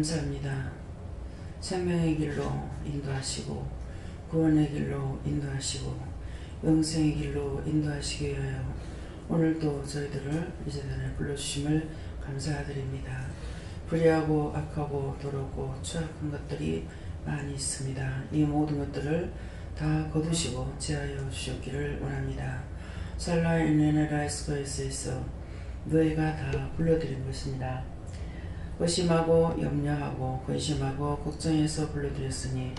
감사합니다. 생명의 길로 인도하시고 구원의 길로 인도하시고 영생의 길로 인도하시기 위하여 오늘도 저희들을 이 재단에 불러주심을 감사드립니다. 불의하고 악하고 더럽고 추악한 것들이 많이 있습니다. 이 모든 것들을 다 거두시고 제하여 주셨기를 원합니다. 살라인네라이스코에서 너희가 다 불러드린 것입니다. 의심하고 염려하고 근심하고 걱정해서 불러드렸으니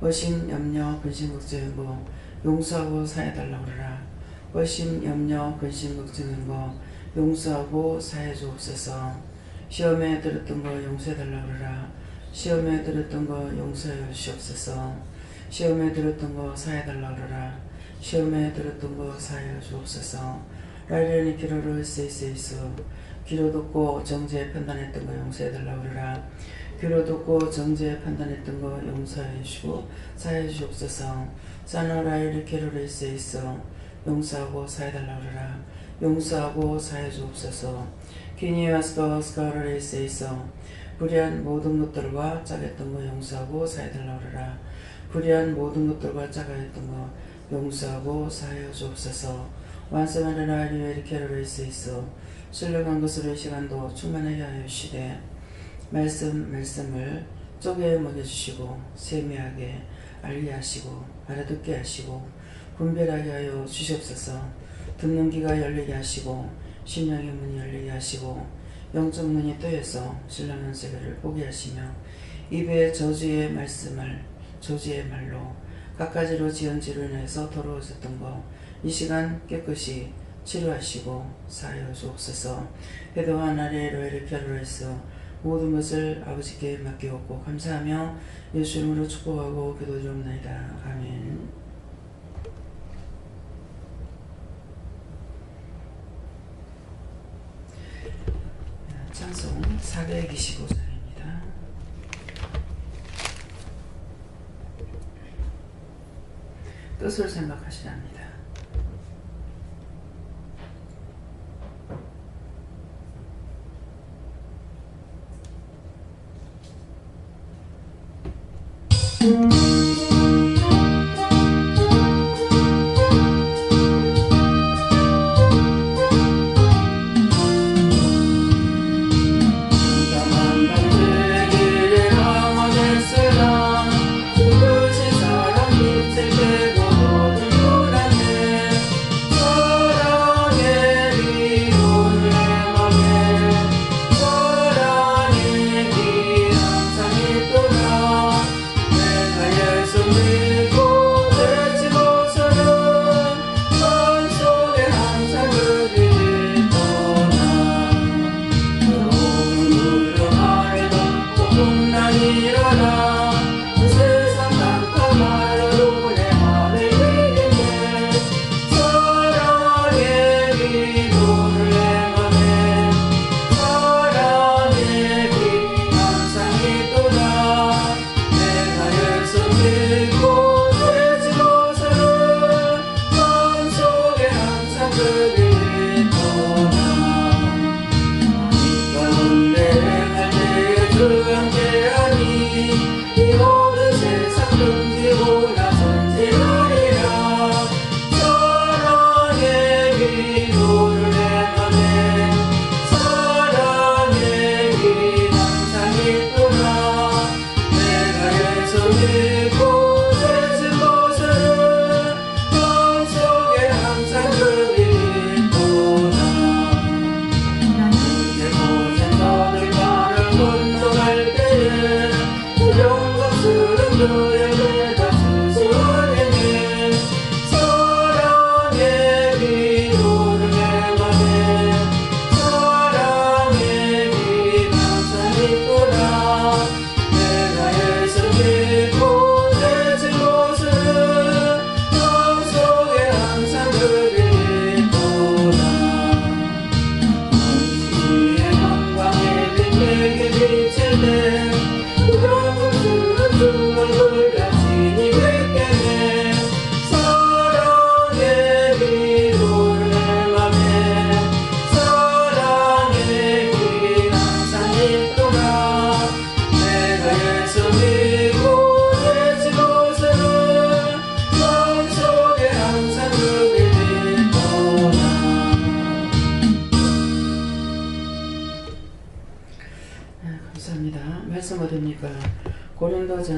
의심, 염려, 근심, 걱정인 거 용서하고 사해달라고 그러라. 의심, 염려, 근심, 걱정인 거 용서하고 사해 주옵소서. 시험에 들었던 거 용서해달라고 그러라. 시험에 들었던 거 용서해 주옵소서. 시험에 들었던 거 사해달라고 그러라. 시험에 들었던 거 사해 주옵소서. 라이레니 기로를 세이세이소 귀로 듣고 정죄 판단했던 거 용서해달라고 그러라. 귀로 듣고 정죄 판단했던 거 용서해 주시고 사해 주옵소서. 사노라이르 캐로를 세이소 용서하고 사해달라고 그러라. 용서하고 사해 주옵소서. 기니와스가 스카를 세이소 불의한 모든 것들과 짜겠던 거 용서하고 사해달라고 그러라. 불의한 모든 것들과 짜가했던 거 용서하고 사해 주옵소서. 완성하라라이르 캐로를 세이소 신령한 것으로 이 시간도 충만하게 하여 주시되 말씀을 쪼개 먹여주시고 세미하게 알게 하시고 알아듣게 하시고 분별하게 하여 주시옵소서. 듣는 귀가 열리게 하시고 심령의 문이 열리게 하시고 영적 눈이 뜨여서 신령한 세계를 보게 하시며 입에 저주의 말씀을 저주의 말로 갖가지로 지은 죄로 인해서 더러워졌던 거 이 시간 깨끗이 치료하시고 사하여 주옵소서. 회도와 나리에로 이르게로 해서 모든 것을 아버지께 맡기옵고 감사하며 예수 이름으로 축복하고 기도드리옵나이다. 아멘. 찬송 425장입니다. 뜻을 생각하시랍니다.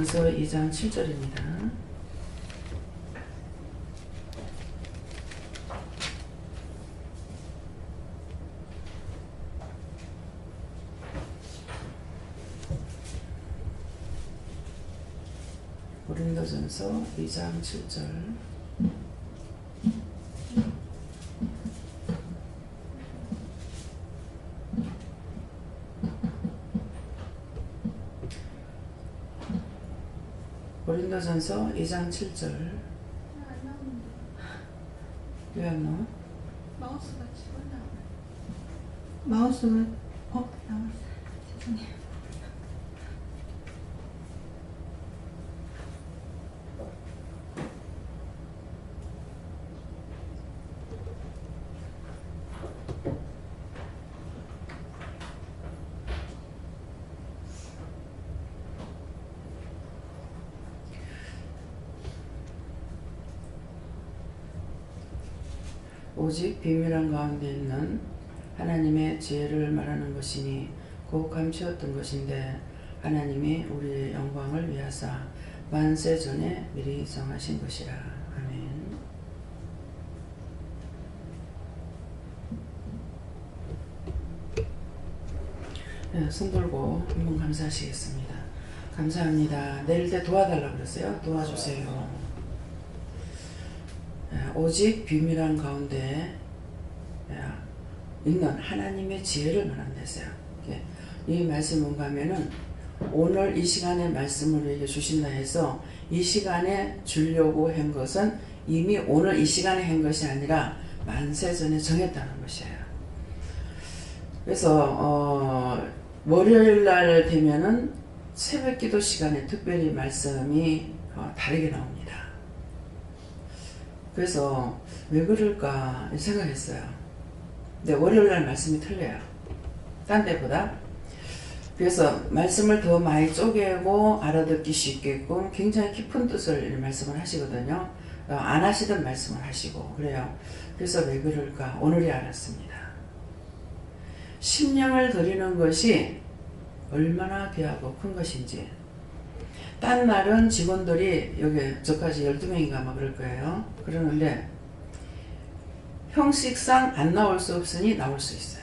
고린도전서 2장 7절입니다. 고린도전서 2장 7절. 고린도전서 2장 7절. 왜 안 나와? 마우스가 집어나와. 마우스가 나왔어요. 죄송해요. 오직 비밀한 가운데 있는 하나님의 지혜를 말하는 것이니 곧 감추었던 것인데 하나님이 우리의 영광을 위하사 만세 전에 미리 정하신 것이라. 아멘. 네, 손 들고 한번 감사하시겠습니다. 감사합니다. 내릴 때 도와달라고 그랬어요. 도와주세요. 오직 비밀한 가운데 있는 하나님의 지혜를 말한댔어요. 이 말씀이 뭔가 하면은 오늘 이 시간에 말씀을 우리에게 주신다 해서 이 시간에 주려고 한 것은 이미 오늘 이 시간에 한 것이 아니라 만세 전에 정했다는 것이에요. 그래서 월요일 날 되면은 새벽 기도 시간에 특별히 말씀이 다르게 나옵니다. 그래서 왜 그럴까 생각했어요. 근데 월요일날 말씀이 틀려요. 딴 데보다. 그래서 말씀을 더 많이 쪼개고 알아듣기 쉽게끔 굉장히 깊은 뜻을 말씀을 하시거든요. 안 하시던 말씀을 하시고 그래요. 그래서 왜 그럴까 오늘이 알았습니다. 심령을 드리는 것이 얼마나 귀하고 큰 것인지. 딴 날은 직원들이 여기 저까지 12명인가 아마 그럴 거예요. 그러는데 형식상 안 나올 수 없으니 나올 수 있어요.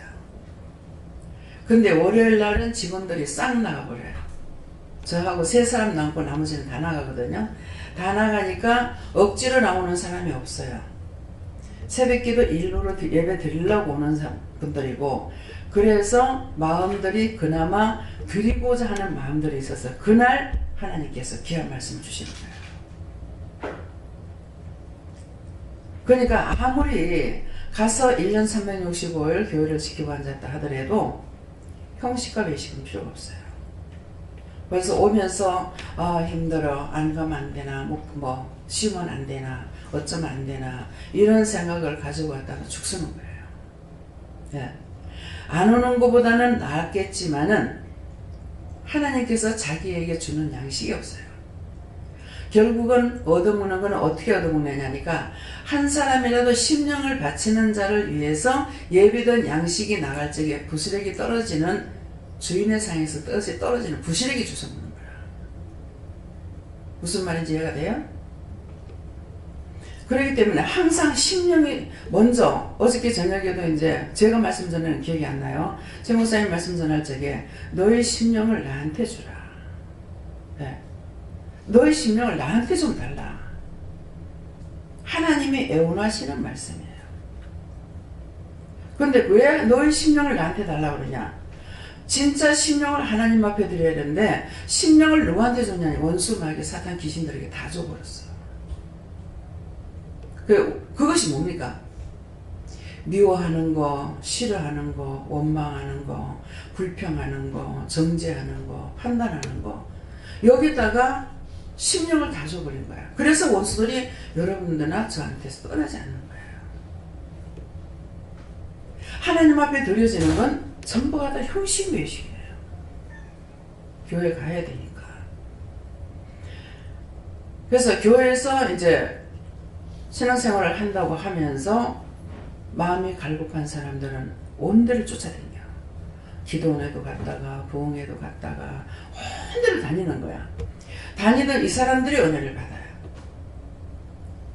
근데 월요일 날은 직원들이 싹 나가버려요. 저하고 3사람 남고 나머지는 다 나가거든요. 다 나가니까 억지로 나오는 사람이 없어요. 새벽기도 일부러 예배 드리려고 오는 분들이고 그래서 마음들이 그나마 드리고자 하는 마음들이 있어서 그날 하나님께서 귀한 말씀을 주시는 거예요. 그러니까 아무리 가서 1년 365일 교회를 지키고 앉았다 하더라도 형식과 외식은 필요가 없어요. 그래서 오면서 힘들어 안 가면 안 되나 뭐 쉬면 안 되나 어쩌면 안 되나 이런 생각을 가지고 왔다가 죽쓰는 거예요. 네. 안 오는 것보다는 낫겠지만은 하나님께서 자기에게 주는 양식이 없어요. 결국은 얻어먹는 건 어떻게 얻어먹느냐니까 한 사람이라도 심령을 바치는 자를 위해서 예비된 양식이 나갈 적에 부스러기 떨어지는 주인의 상에서 떨어지는 부스러기 주워 먹는 거야. 무슨 말인지 이해가 돼요? 그렇기 때문에 항상 심령이 먼저 어저께 저녁에도 이제 제가 말씀 전에는 기억이 안 나요. 제 목사님 말씀 전할 적에 너의 심령을 나한테 주라. 네. 너의 심령을 나한테 좀 달라. 하나님이 애원하시는 말씀이에요. 그런데 왜 너의 심령을 나한테 달라고 그러냐? 진짜 심령을 하나님 앞에 드려야 되는데 심령을 누구한테 줬냐? 원수 마귀 사탄 귀신들에게 다 줘버렸어. 그것이 뭡니까? 미워하는 거, 싫어하는 거, 원망하는 거, 불평하는 거, 정죄하는 거, 판단하는 거 여기다가 심령을 다 줘버린 거야. 그래서 원수들이 여러분들나 저한테서 떠나지 않는 거예요. 하나님 앞에 드려지는 건 전부가 다 형식 외식이에요. 교회 가야 되니까. 그래서 교회에서 이제 신앙생활을 한다고 하면서 마음이 갈급한 사람들은 온 데를 쫓아다녀. 기도원에도 갔다가 부흥회도 갔다가 온 데를 다니는 거야. 다니던 이 사람들이 은혜를 받아요.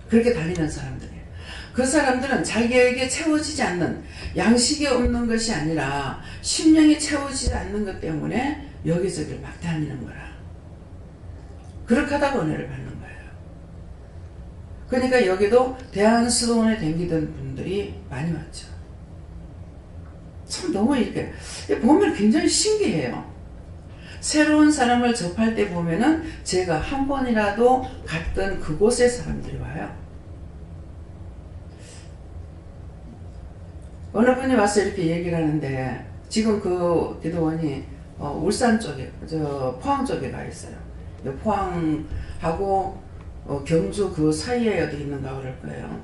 그렇게 다니는 사람들이. 그 사람들은 자기에게 채워지지 않는, 양식이 없는 것이 아니라 심령이 채워지지 않는 것 때문에 여기저기 막 다니는 거라. 그렇게 하다가 은혜를 받는 거예요. 그러니까 여기도 대한수도원에 댕기던 분들이 많이 왔죠. 참 너무 이렇게 보면 굉장히 신기해요. 새로운 사람을 접할 때 보면은 제가 한 번이라도 갔던 그곳의 사람들이 와요. 어느 분이 와서 이렇게 얘기를 하는데, 지금 그 기도원이 울산 쪽에, 포항 쪽에 가 있어요. 포항하고 경주 그 사이에 어디 있는가 그럴 거예요.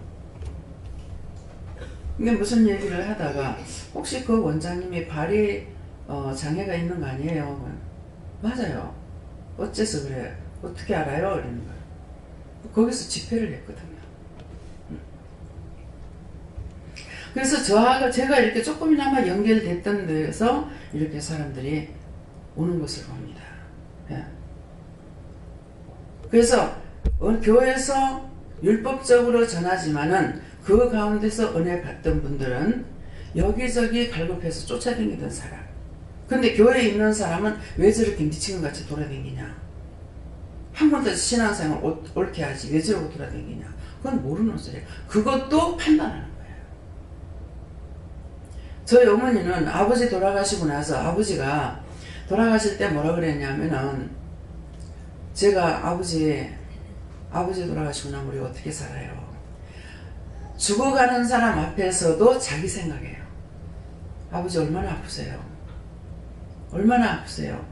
근데 무슨 얘기를 하다가, 혹시 그 원장님이 발이 장애가 있는 거 아니에요? 맞아요. 어째서 그래? 어떻게 알아요? 이러는 거예요. 거기서 집회를 했거든요. 그래서 제가 이렇게 조금이나마 연결됐던 데에서 이렇게 사람들이 오는 것을 봅니다. 예. 그래서 교회에서 율법적으로 전하지만은 그 가운데서 은혜 받던 분들은 여기저기 갈급해서 쫓아다니던 사람. 근데 교회에 있는 사람은 왜 저렇게 미친것같이 돌아다니냐? 한 번도 신앙생활 옳게 하지 왜 저러고 돌아다니냐? 그건 모르는 소리예요. 그것도 판단하는 거예요. 저희 어머니는 아버지 돌아가시고 나서, 아버지가 돌아가실 때 뭐라 그랬냐면은, 제가 아버지 돌아가시고 나면 우리 어떻게 살아요? 죽어가는 사람 앞에서도 자기 생각해요. 아버지 얼마나 아프세요? 얼마나 아프세요?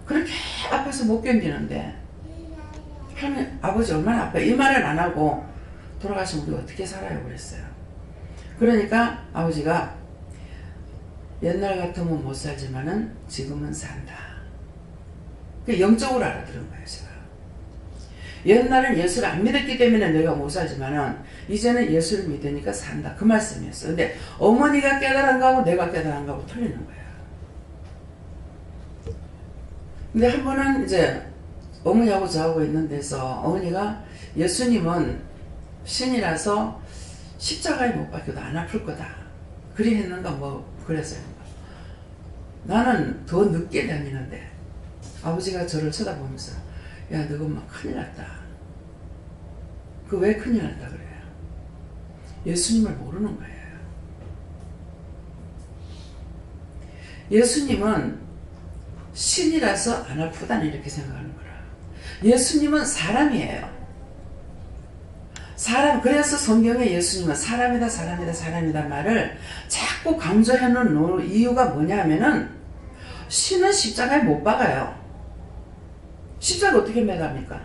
그렇게 아파서 못 견디는데 할머니, 아버지 얼마나 아파요? 이 말을 안 하고 돌아가시면 우리 어떻게 살아요? 그랬어요. 그러니까 아버지가 옛날 같으면 못 살지만은 지금은 산다. 그 영적으로 알아들은 거예요. 제가 옛날엔 예수를 안 믿었기 때문에 내가 못 살지만은 이제는 예수를 믿으니까 산다. 그 말씀이었어. 근데 어머니가 깨달은 거하고 내가 깨달은 거하고 틀리는 거예요. 근데 한 번은 이제 어머니하고 저하고 있는 데서 어머니가 예수님은 신이라서 십자가에 못 박혀도 안 아플 거다. 그리 했는가 뭐 그랬어요. 나는 더 늦게 다니는데 아버지가 저를 쳐다보면서, 야, 너 엄마 큰일 났다. 그 왜 큰일 났다 그래요? 예수님을 모르는 거예요. 예수님은 신이라서 안 아프다는 이렇게 생각하는 거라. 예수님은 사람이에요. 사람. 그래서 성경에 예수님은 사람이다 말을 자꾸 강조해 놓은 이유가 뭐냐면은, 신은 십자가에 못 박아요. 십자가 어떻게 매갑니까?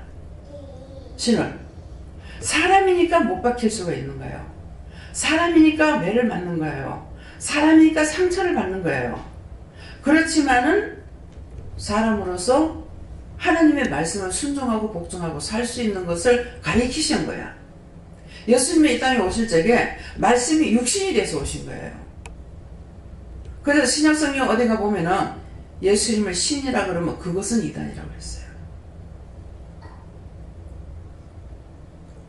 신을. 사람이니까 못 박힐 수가 있는 거예요. 사람이니까 매를 맞는 거예요. 사람이니까 상처를 받는 거예요. 그렇지만은 사람으로서 하나님의 말씀을 순종하고 복종하고 살 수 있는 것을 가리키신 거야. 예수님이 이 땅에 오실 적에 말씀이 육신이 돼서 오신 거예요. 그래서 신약성경 어딘가 보면은 예수님을 신이라 그러면 그것은 이단이라고 했어요.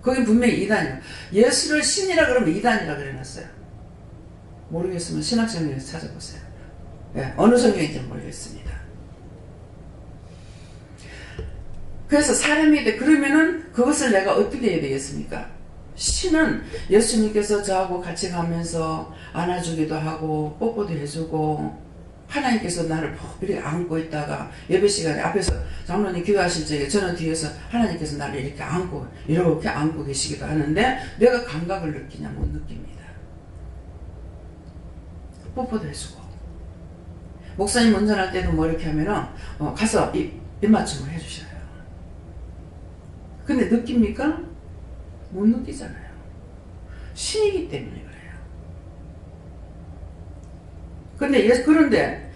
거기 분명히 이단이에요. 예수를 신이라 그러면 이단이라 그래놨어요. 모르겠으면 신학성경에서 찾아보세요. 네, 어느 성경인지는 모르겠습니다. 그래서 사람이 돼. 그러면은 그것을 내가 어떻게 해야 되겠습니까? 신은 예수님께서 저하고 같이 가면서 안아주기도 하고 뽀뽀도 해주고, 하나님께서 나를 이렇게 안고 있다가 예배 시간에 앞에서 장로님 기도하실 적에 저는 뒤에서 하나님께서 나를 이렇게 안고 계시기도 하는데, 내가 감각을 느끼냐? 못 느낍니다. 뽀뽀도 해주고, 목사님 운전할 때도 뭐 이렇게 하면은 가서 입맞춤을 해주셔요. 근데 느낍니까? 못 느끼잖아요. 신이기 때문에 그래요. 그런데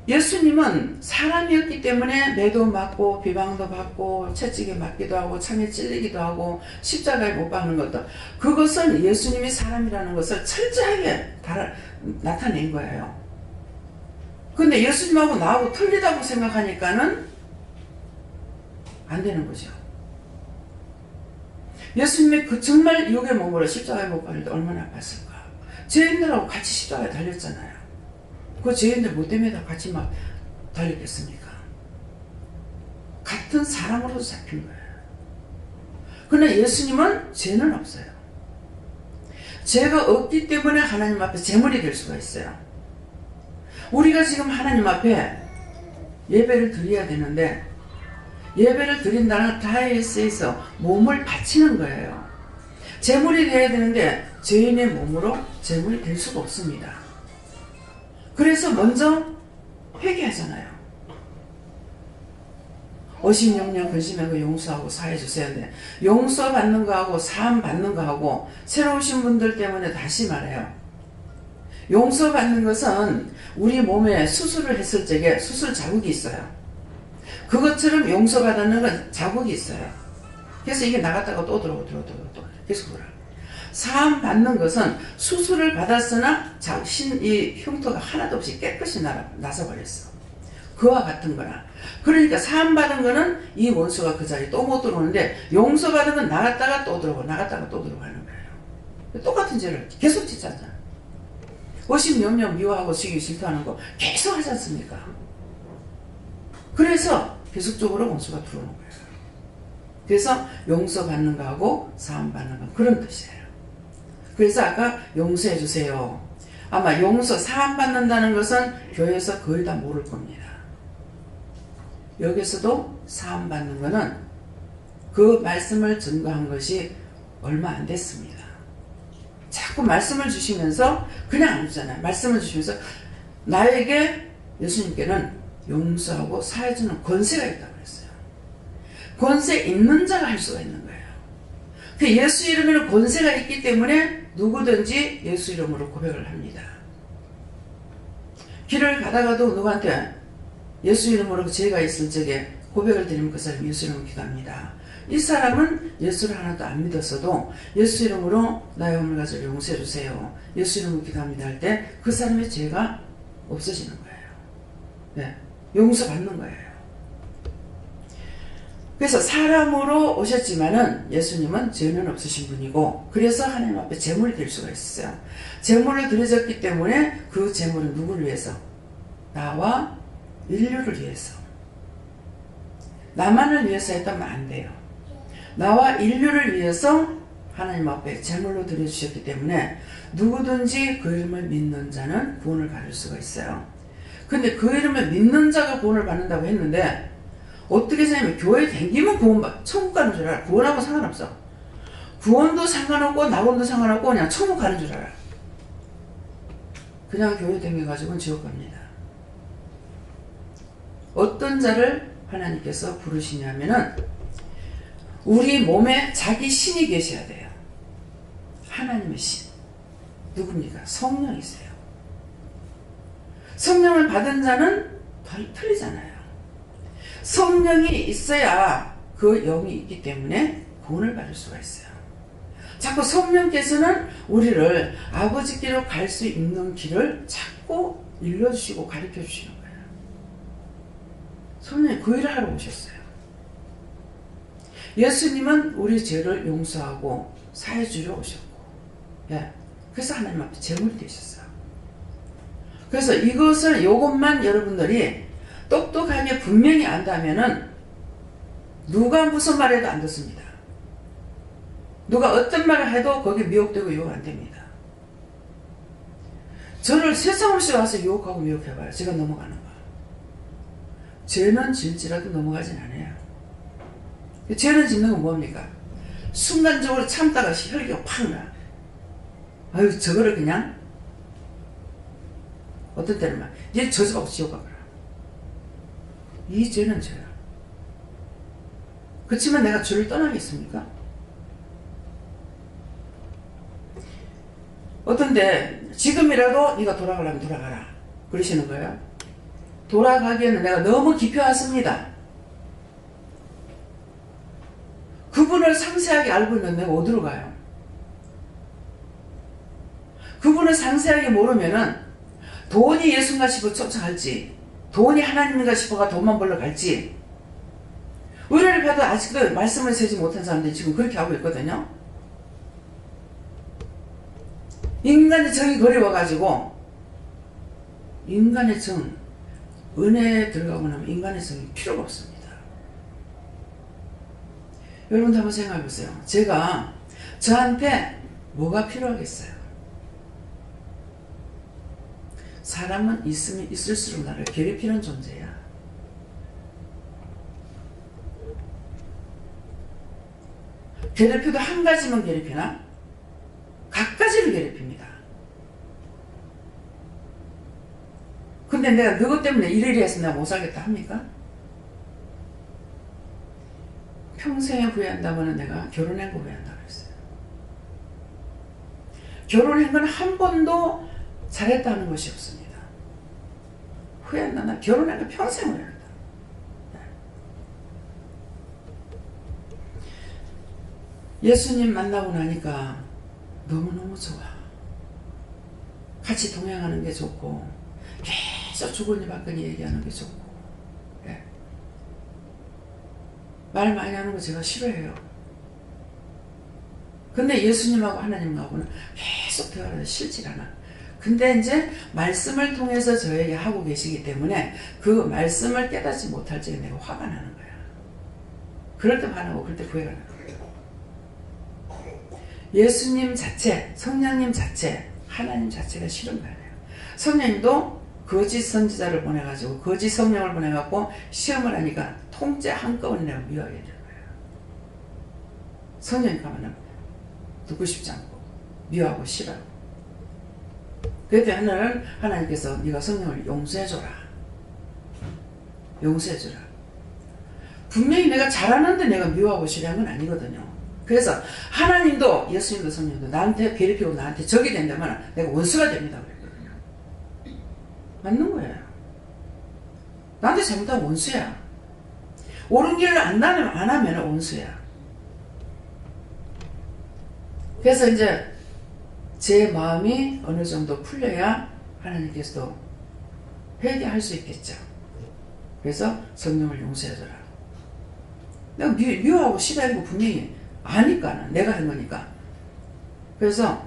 예수님은 사람이었기 때문에 매도 맞고 비방도 받고 채찍에 맞기도 하고 창에 찔리기도 하고 십자가에 못 박는 것도, 그것은 예수님이 사람이라는 것을 철저하게 나타낸 거예요. 근데 예수님하고 나하고 틀리다고 생각하니까는 안 되는 거죠. 예수님이 그 정말 육의 몸으로 십자가에 못 박힐 때 얼마나 아팠을까. 죄인들하고 같이 십자가에 달렸잖아요. 그 죄인들 뭐 때문에 다 같이 막 달렸겠습니까? 같은 사람으로도 잡힌 거예요. 그러나 예수님은 죄는 없어요. 죄가 없기 때문에 하나님 앞에 제물이 될 수가 있어요. 우리가 지금 하나님 앞에 예배를 드려야 되는데, 예배를 드린다는 다이어스에서 몸을 바치는 거예요. 제물이 돼야 되는데 죄인의 몸으로 제물이 될 수가 없습니다. 그래서 먼저 회개하잖아요. 어심 영령 근심한 거 용서하고 사해 주세요. 근데 용서받는 거하고 사함 받는 거하고 새로 오신 분들 때문에 다시 말해요. 용서받는 것은 우리 몸에 수술을 했을 적에 수술 자국이 있어요. 그것처럼 용서받는 건 자국이 있어요. 그래서 이게 나갔다가 또 들어오고 또 계속 돌아요. 사함 받는 것은 수술을 받았으나 이 흉터가 하나도 없이 깨끗이 나서 버렸어. 그와 같은 거라. 그러니까 사함 받은 거는 이 원수가 그 자리에 또 못 들어오는데, 용서받은 건 나갔다가 또 들어오고 나갔다가 또 들어오고 하는 거예요. 똑같은 죄를 계속 짓잖아요. 어심 염려 미워하고 시기 질투하는 거 계속 하지 않습니까? 그래서 계속적으로 원수가 들어오는 거예요. 그래서 용서받는 거하고 사함받는 건 그런 뜻이에요. 그래서 아까 용서해 주세요. 아마 용서, 사함받는다는 것은 교회에서 거의 다 모를 겁니다. 여기서도 사함받는 거는 그 말씀을 증거한 것이 얼마 안 됐습니다. 자꾸 말씀을 주시면서 그냥 안 주잖아요. 말씀을 주시면서 나에게, 예수님께는 용서하고 사해주는 권세가 있다고 했어요. 권세 있는 자가 할 수가 있는 거예요. 그 예수 이름에는 권세가 있기 때문에 누구든지 예수 이름으로 고백을 합니다. 길을 가다가도 누구한테 예수 이름으로 죄가 있을 적에 고백을 드리면 그 사람이 예수 이름으로 기도합니다. 이 사람은 예수를 하나도 안 믿었어도 예수 이름으로 나의 허물 가지고 용서해 주세요, 예수 이름으로 기도합니다 할 때 그 사람의 죄가 없어지는 거예요. 네, 용서받는 거예요. 그래서 사람으로 오셨지만은 예수님은 죄는 없으신 분이고, 그래서 하나님 앞에 제물이 될 수가 있어요. 제물을 드려졌기 때문에 그 제물은 누구를 위해서? 나와 인류를 위해서. 나만을 위해서 했다면 안 돼요. 나와 인류를 위해서 하나님 앞에 제물로 드려주셨기 때문에 누구든지 그 이름을 믿는 자는 구원을 받을 수가 있어요. 근데 그 이름을 믿는 자가 구원을 받는다고 했는데, 어떻게 생각하면 교회 댕기면 천국 가는 줄 알아. 구원하고 상관없어. 구원도 상관없고 낙원도 상관없고 그냥 천국 가는 줄 알아. 그냥 교회 댕겨가지고는 지옥 갑니다. 어떤 자를 하나님께서 부르시냐면은 우리 몸에 자기 신이 계셔야 돼요. 하나님의 신. 누굽니까? 성령이세요. 성령을 받은 자는 틀리잖아요. 성령이 있어야 그 영이 있기 때문에 구원을 받을 수가 있어요. 자꾸 성령께서는 우리를 아버지께로 갈 수 있는 길을 자꾸 일러주시고 가르쳐주시는 거예요. 성령이 그 일을 하러 오셨어요. 예수님은 우리 죄를 용서하고 사해주려 오셨고, 그래서 하나님 앞에 제물이 되셨어요. 그래서 요것만 여러분들이 똑똑하게 분명히 안다면은 누가 무슨 말해도 안 듣습니다. 누가 어떤 말을 해도 거기에 미혹되고 유혹 안 됩니다. 저를 세상 없이 와서 유혹하고 미혹해봐요. 제가 넘어가는 거. 죄는 질지라도 넘어가진 않아요. 죄는 짓는 건 뭡니까? 순간적으로 참다가 혈기가 팍 나. 아유, 저거를 그냥 어떤 때는 막 얘 저주하고 지옥 가거라. 이 죄는 죄야. 그렇지만 내가 죄를 떠나겠습니까? 어떤데 지금이라도 네가 돌아가려면 돌아가라 그러시는 거예요. 돌아가기에는 내가 너무 깊이 왔습니다. 그분을 상세하게 알고 있는 내가 어디로 가요? 그분을 상세하게 모르면은 돈이 예수인가 싶어 쫓아갈지, 돈이 하나님인가 싶어가 돈만 벌러 갈지, 의뢰를 받아 아직도 말씀을 세지 못한 사람들이 지금 그렇게 하고 있거든요. 인간의 정이 그리워가지고 인간의 정, 은혜에 들어가고 나면 인간의 정이 필요가 없습니다. 여러분도 한번 생각해 보세요. 제가 저한테 뭐가 필요하겠어요? 사람은 있으면 있을수록 나를 괴롭히는 존재야. 괴롭혀도 한 가지만 괴롭히나? 각가지를 괴롭힙니다. 근데 내가 그것 때문에 이래리 해서 내가 못 살겠다 합니까? 평생에 후회한다면 내가 결혼한 거 후회한다 그랬어요. 결혼한 건 한 번도 잘했다는 것이 없습니다. 후회한다. 나 결혼한 거 평생 후회한다. 예수님 만나고 나니까 너무너무 좋아. 같이 동행하는 게 좋고 계속 주거니 받거니 얘기하는 게 좋고 예. 말 많이 하는 거 제가 싫어해요. 근데 예수님하고 하나님하고는 계속 대화를 해서 싫지 않아. 근데 이제 말씀을 통해서 저에게 하고 계시기 때문에 그 말씀을 깨닫지 못할 적에 내가 화가 나는 거야. 그럴 때 화나고 그럴 때 후회가 나는 거야. 예수님 자체, 성령님 자체, 하나님 자체가 싫은 거예요. 성령님도 거짓 선지자를 보내가지고 거짓 성령을 보내갖고 시험을 하니까 통째 한꺼번에 내가 미워하게 되는 거예요. 성령님 가면은 듣고 싶지 않고 미워하고 싫어하고. 그때 하나는 하나님께서 네가 성령을 용서해줘라. 용서해줘라. 분명히 내가 잘하는데 내가 미워하고 싫어한 건 아니거든요. 그래서 하나님도 예수님도 성령도 나한테 괴롭히고 나한테 적이 된다면 내가 원수가 됩니다 그랬거든요. 맞는 거예요. 나한테 잘못하면 원수야. 옳은 길을 안 하면 원수야. 그래서 이제 제 마음이 어느 정도 풀려야 하나님께서도 회개할 수 있겠죠. 그래서 성령을 용서해줘라. 내가 미워하고 싫어하는 거 분명히 아니까 내가 한 거니까. 그래서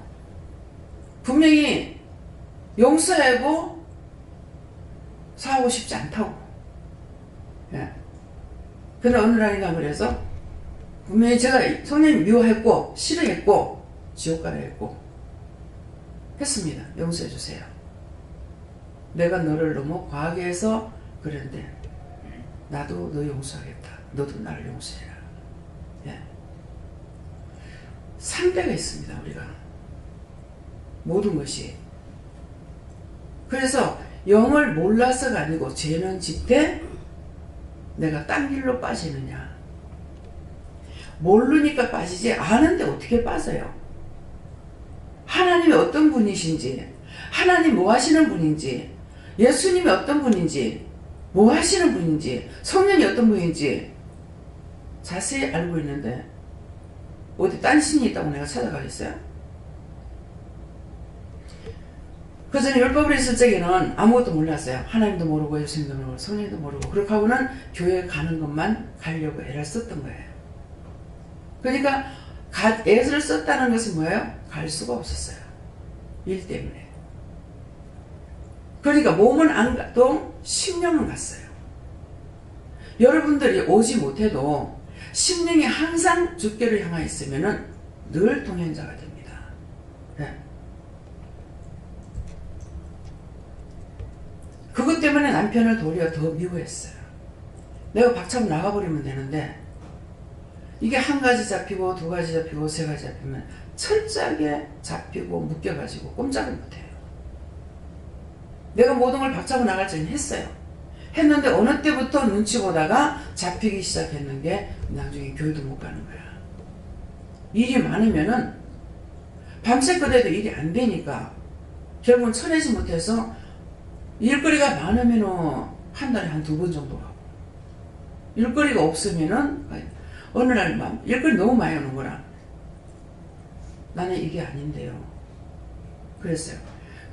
분명히 용서하고 사하고 싶지 않다고. 예. 그러나 어느 날인가 그래서 분명히 제가 성령님 미워했고 싫어했고 지옥 가라 했고 했습니다. 용서해 주세요. 내가 너를 너무 과하게 해서 그랬는데 나도 너 용서하겠다. 너도 나를 용서해라. 예. 상대가 있습니다. 우리가 모든 것이. 그래서 영을 몰라서가 아니고 죄는 짓되 내가 딴 길로 빠지느냐. 모르니까 빠지지 아는데 어떻게 빠져요. 하나님이 어떤 분이신지, 하나님 뭐 하시는 분인지, 예수님이 어떤 분인지, 뭐 하시는 분인지, 성령이 어떤 분인지 자세히 알고 있는데 어디 딴 신이 있다고 내가 찾아가겠어요? 그 전에 율법을 있을 적에는 아무것도 몰랐어요. 하나님도 모르고 예수님도 모르고 성령도 모르고 그렇게 하고는 교회 가는 것만 가려고 애를 썼던 거예요. 그러니까 애를 썼다는 것은 뭐예요? 갈 수가 없었어요. 일 때문에. 그러니까 몸은 안 가도 심령은 갔어요. 여러분들이 오지 못해도 심령이 항상 주께를 향하여 있으면 늘 동행자가 됩니다. 네. 그것 때문에 남편을 도리어 더 미워했어요. 내가 박차고 나가버리면 되는데 이게 한 가지 잡히고 두 가지 잡히고 세 가지 잡히면 철저하게 잡히고 묶여가지고 꼼짝을 못해요. 내가 모든 걸 박차고 나갈 적은 했어요. 했는데 어느 때부터 눈치 보다가 잡히기 시작했는 게 나중에 교회도 못 가는 거야. 일이 많으면은 밤새껏 해도 일이 안 되니까 결국은 쳐내지 못해서 일거리가 많으면은 한 달에 한 2번 정도 가고 일거리가 없으면은 어느 날 일거리 너무 많이 오는 거라 나는 이게 아닌데요. 그랬어요.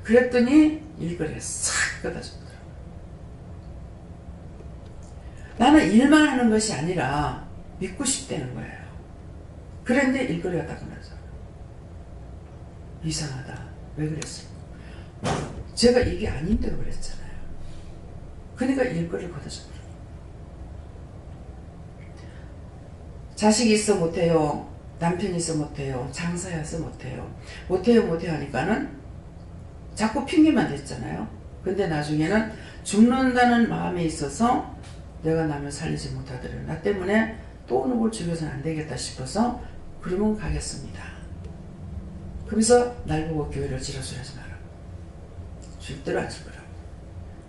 그랬더니 일거리가 싹 걷어졌더라고요. 나는 일만 하는 것이 아니라 믿고 싶다는 거예요. 그런데 일거리가 딱 끝나죠. 이상하다. 왜 그랬을까? 제가 이게 아닌데 그랬잖아요. 그러니까 일거리를 걷어줘. 자식이 있어 못해요. 남편이 있어 못해요. 장사해서 못해요. 못해요 하니까는 자꾸 핑계만 댔잖아요. 근데 나중에는 죽는다는 마음에 있어서 내가 남을 살리지 못하더라도 나 때문에 또 누굴 죽여서는 안 되겠다 싶어서 그러면 가겠습니다. 그러면서 날 보고 교회를 지라소리 하지 마라. 절대로 안 줄 거라고.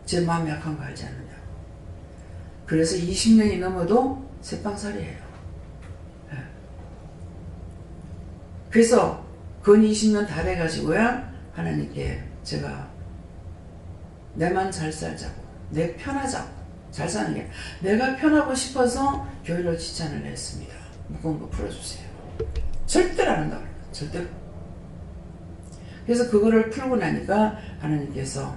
제 마음이 약한 거 알지 않느냐. 그래서 20년이 넘어도 새빵살이에요. 네. 그래서 근 20년 다 돼가지고야 하나님께 제가 내만 잘 살자고, 내 편하자고, 잘 사는 게 내가 편하고 싶어서 교회를 지찬을 했습니다. 무거운 거 풀어주세요. 절대로 안 한다고 그래요. 절대로. 그래서 그거를 풀고 나니까 하나님께서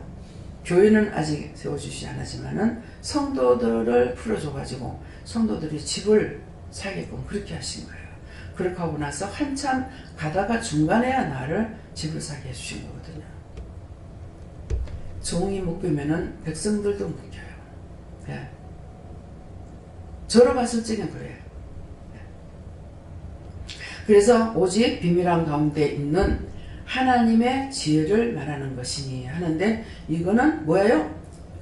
교회는 아직 세워주시지 않았지만은 성도들을 풀어줘가지고 성도들이 집을 살게끔 그렇게 하신 거예요. 그렇게 하고 나서 한참 가다가 중간에야 나를 집을 사게 해주신 거거든요. 종이 묶이면은 백성들도 묶여요. 예. 저로 봤을 적엔 그래요. 예. 그래서 오직 비밀한 가운데 있는 하나님의 지혜를 말하는 것이니 하는데 이거는 뭐예요?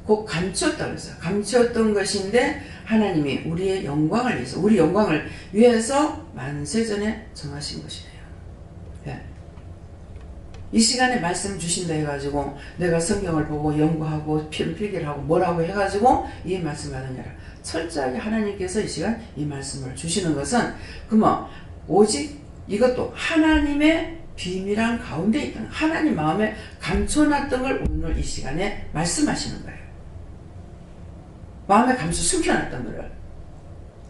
곧 감추었다고 했어요. 감추었던 것인데 하나님이 우리의 영광을 위해서, 우리 영광을 위해서 만세전에 정하신 것이네요. 예. 이 시간에 말씀 주신다 해가지고 내가 성경을 보고 연구하고 필기를 하고 뭐라고 해가지고 이 말씀 받으냐라. 철저하게 하나님께서 이 시간 이 말씀을 주시는 것은 그러면 오직 이것도 하나님의 비밀한 가운데 있던 하나님 마음에 감춰놨던 걸 오늘 이 시간에 말씀하시는 거예요. 마음에 감춰 숨겨놨던 거를.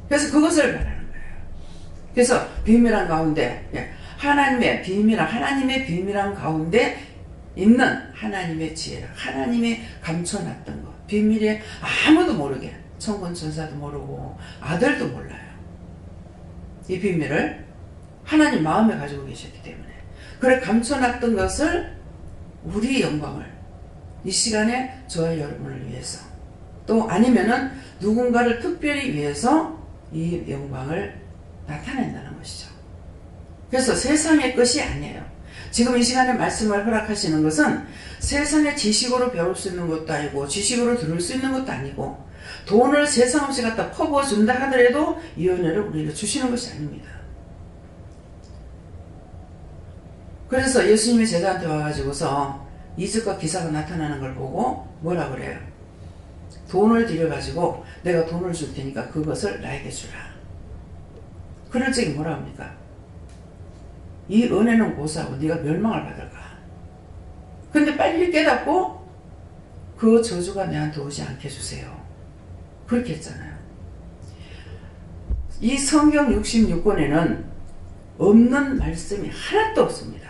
그래서 그것을 말하는 거예요. 그래서 비밀한 가운데 하나님의 비밀한 가운데 있는 하나님의 지혜를 하나님의 감춰놨던 것 비밀에 아무도 모르게 천군 천사도 모르고 아들도 몰라요. 이 비밀을 하나님 마음에 가지고 계셨기 때문에 그래 감춰놨던 것을 우리 영광을 이 시간에 저와 여러분을 위해서 또 아니면은 누군가를 특별히 위해서 이 영광을 나타낸다는 것이죠. 그래서 세상의 것이 아니에요. 지금 이 시간에 말씀을 허락하시는 것은 세상의 지식으로 배울 수 있는 것도 아니고 지식으로 들을 수 있는 것도 아니고 돈을 세상 없이 갖다 퍼부어준다 하더라도 이 은혜를 우리에게 주시는 것이 아닙니다. 그래서 예수님이 제자한테 와가지고서 이적과 기사가 나타나는 걸 보고 뭐라 그래요? 돈을 들여가지고 내가 돈을 줄 테니까 그것을 나에게 주라. 그럴 적에 뭐라 합니까? 이 은혜는 고사하고 네가 멸망을 받을까? 근데 빨리 깨닫고 그 저주가 내한테 오지 않게 해주세요. 그렇게 했잖아요. 이 성경 66권에는 없는 말씀이 하나도 없습니다.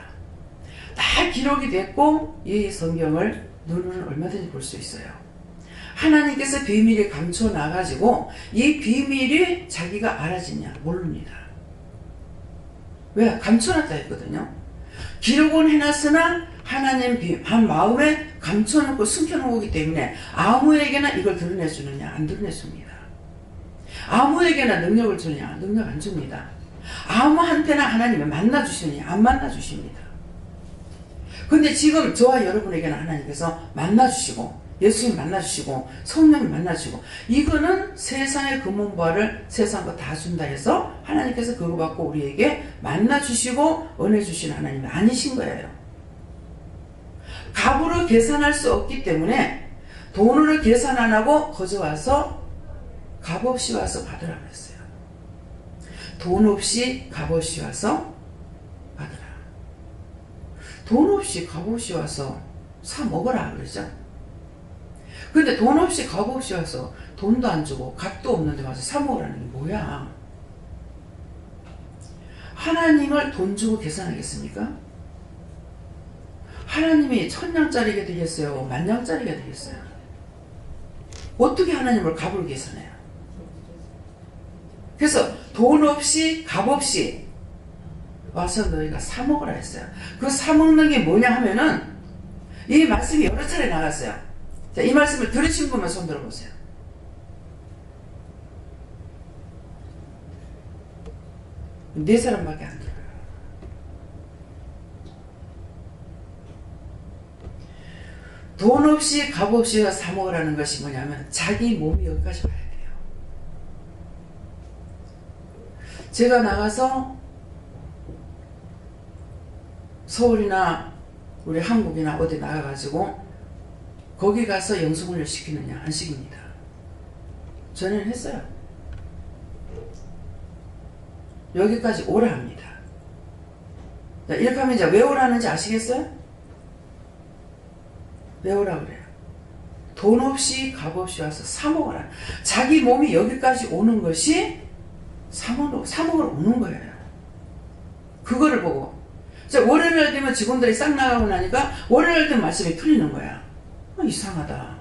다 기록이 됐고 이 성경을 눈으로는 얼마든지 볼 수 있어요. 하나님께서 비밀이 감춰놔가지고 이 비밀이 자기가 알아지냐? 모릅니다. 왜? 감춰놨다 했거든요. 기록은 해놨으나 하나님 한 마음에 감춰놓고 숨겨놓은 거기 때문에 아무에게나 이걸 드러내주느냐? 안 드러내줍니다. 아무에게나 능력을 주느냐? 능력 안 줍니다. 아무한테나 하나님을 만나주시느냐? 안 만나주십니다. 근데 지금 저와 여러분에게는 하나님께서 만나주시고 예수님 만나주시고 성령님 만나주시고 이거는 세상의 금은보화를 세상 거 다 준다 해서 하나님께서 그거 받고 우리에게 만나주시고 은혜 주시는 하나님이 아니신 거예요. 값으로 계산할 수 없기 때문에 돈으로 계산 안 하고 거저 와서 값 없이 와서 받으라고 했어요. 돈 없이 값 없이 와서 받으라. 돈 없이 값 없이 와서 사 먹어라 그러죠. 근데 돈 없이 값 없이 와서 돈도 안 주고 값도 없는데 와서 사 먹으라는 게 뭐야? 하나님을 돈 주고 계산하겠습니까? 하나님이 1000냥짜리가 되겠어요? 10,000,000짜리가 되겠어요? 어떻게 하나님을 값으로 계산해요? 그래서 돈 없이 값 없이 와서 너희가 사 먹으라 했어요. 그 사 먹는 게 뭐냐 하면은 이 말씀이 여러 차례 나갔어요. 자, 이 말씀을 들으신 분만 손 들어보세요. 네 사람밖에 안 들어요. 돈 없이 값 없이 사 먹으라는 것이 뭐냐면 자기 몸이 여기까지 와야 돼요. 제가 나가서 서울이나 우리 한국이나 어디 나가가지고 거기 가서 영성훈련 시키느냐? 안 시킵니다. 저는 했어요. 여기까지 오라 합니다. 자, 이렇게 하면 이제 왜 오라는지 아시겠어요? 왜 오라 그래요? 돈 없이 값 없이 와서 사 먹어라. 자기 몸이 여기까지 오는 것이 사 먹으러 오는 거예요. 그거를 보고 자, 월요일 되면 직원들이 싹 나가고 나니까 월요일 되면 말씀이 틀리는 거야. 이상하다.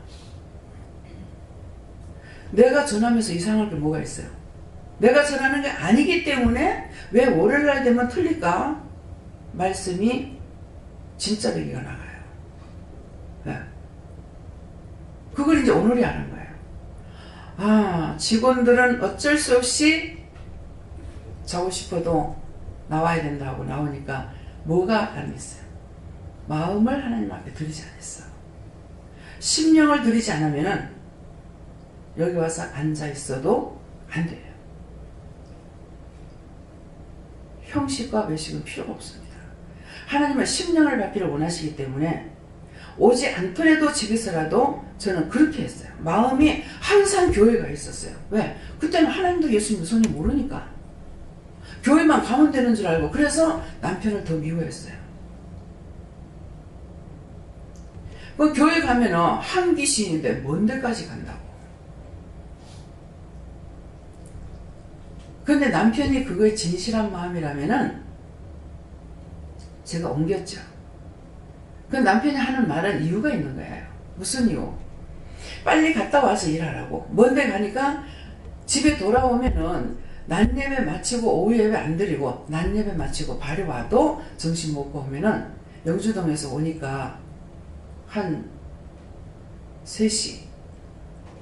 내가 전하면서 이상할 게 뭐가 있어요? 내가 전하는 게 아니기 때문에 왜 월요일 날 되면 틀릴까? 말씀이 진짜 얘기가 나가요. 네. 그걸 이제 오늘이 아는 거예요. 아, 직원들은 어쩔 수 없이 자고 싶어도 나와야 된다고 나오니까 뭐가 다르겠어요? 마음을 하나님 앞에 드리지 않았어. 심령을 드리지 않으면은 여기 와서 앉아 있어도 안 돼요. 형식과 외식은 필요가 없습니다. 하나님은 심령을 받기를 원하시기 때문에 오지 않더라도 집에서라도 저는 그렇게 했어요. 마음이 항상 교회가 있었어요. 왜? 그때는 하나님도 예수님도 성령 모르니까 교회만 가면 되는 줄 알고 그래서 남편을 더 미워했어요. 그 교회 가면은 한 귀신인데 먼 데까지 간다고. 근데 남편이 그거에 진실한 마음이라면은 제가 옮겼죠. 그 남편이 하는 말은 이유가 있는 거예요. 무슨 이유? 빨리 갔다 와서 일하라고. 먼 데 가니까 집에 돌아오면은 낮 예배 마치고 오후 예배 안 드리고 낮 예배 마치고 발이 와도 정신 먹고 오면은 영주동에서 오니까 한 3시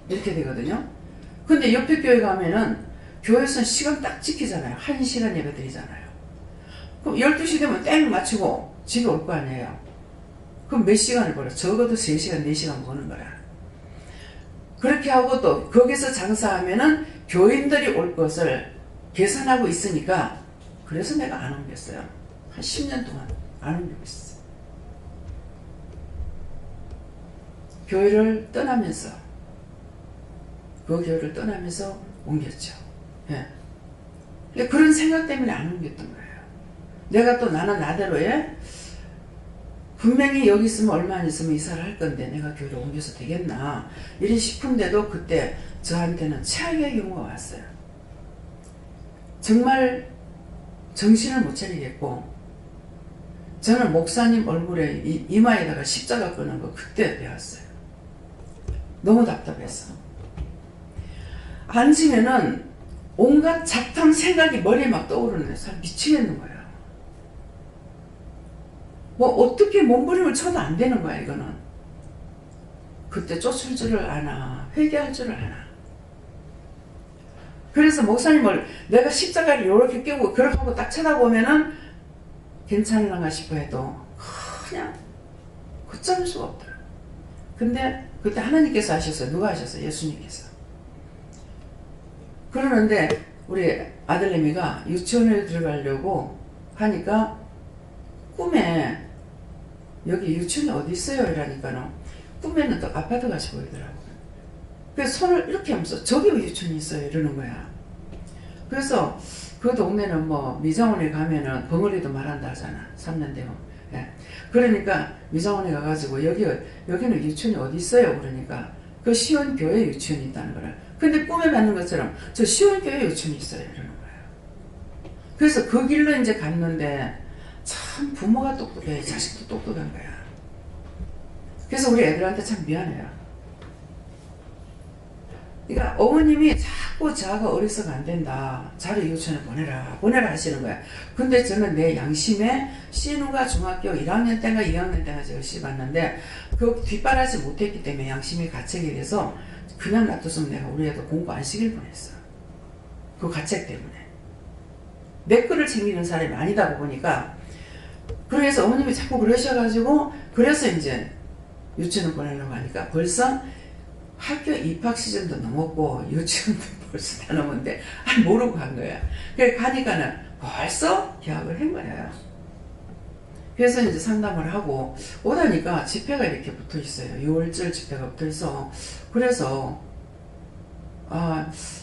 이렇게 되거든요. 근데 옆에 교회 가면은 교회에서는 시간 딱 지키잖아요. 1시간 예배 드리잖아요. 그럼 12시 되면 땡 마치고 집에 올 거 아니에요. 그럼 몇 시간을 벌어? 적어도 3시간, 4시간 버는 거야. 그렇게 하고 또 거기서 장사하면은 교인들이 올 것을 계산하고 있으니까 그래서 내가 안 옮겼어요. 한 10년 동안 안 옮겼어요. 교회를 떠나면서 그 교회를 떠나면서 옮겼죠. 예. 근데 그런 생각 때문에 안 옮겼던 거예요. 내가 또 나는 나대로에 분명히 여기 있으면 얼마 안 있으면 이사를 할 건데 내가 교회를 옮겨서 되겠나 이리 싶은데도 그때 저한테는 최악의 경우가 왔어요. 정말 정신을 못 차리겠고 저는 목사님 얼굴에 이마에다가 십자가 끄는 거 그때 배웠어요. 너무 답답했어. 앉으면은 온갖 잡탕 생각이 머리에 막 떠오르는 거예요. 사람 미치겠는 거예요. 뭐 어떻게 몸부림을 쳐도 안 되는 거야 이거는. 그때 쫓을 줄을 아나 회개할 줄을 아나. 그래서 목사님을 내가 십자가를 이렇게 끼고 그렇게 하고 딱 쳐다보면은 괜찮을런가 싶어 해도 그냥 걷잡을 수가 없더라. 근데 그때 하나님께서 하셨어요. 누가 하셨어요? 예수님께서. 그러는데 우리 아들내미가 유치원에 들어가려고 하니까 꿈에 여기 유치원이 어디 있어요? 이러니까는 꿈에는 또 아파트 같이 보이더라고요. 그래서 손을 이렇게 하면서 저기 왜 유치원이 있어요? 이러는 거야. 그래서 그 동네는 뭐 미장원에 가면은 벙어리도 말한다 하잖아. 3년 되면. 예. 그러니까 미장원에 가가지고 여기는 유치원이 어디 있어요? 그러니까 그 시원교회 유치원이 있다는 거라. 근데 꿈에 맞는 것처럼 저 시원교회 유치원이 있어요. 이러는 거예요. 그래서 그 길로 이제 갔는데 참 부모가 똑똑해. 자식도 똑똑한 거야. 그래서 우리 애들한테 참 미안해요. 그러니까 어머님이 자꾸 자가 어려서가 안 된다. 자료 유치원에 보내라 하시는 거야. 근데 저는 내 양심에 신우가 중학교 1학년 때인가 2학년 때인가 제가 씹었는데 그 뒷바라지 못했기 때문에 양심이 가책이 돼서 그냥 놔뒀으면 내가 우리 애도 공부 안 시킬 뻔했어. 그 가책 때문에. 내 거를 챙기는 사람이 아니다 보니까 그래서 어머님이 자꾸 그러셔가지고 그래서 이제 유치원 보내려고 하니까 벌써 학교 입학 시즌도 넘었고 유치원도 벌써 다 넘었는데 모르고 간 거야. 그래 가니까는 벌써 계약을 한 거예요. 그래서 이제 상담을 하고 오다니까 집회가 이렇게 붙어 있어요. 6월절 집회가 붙어 있어. 그래서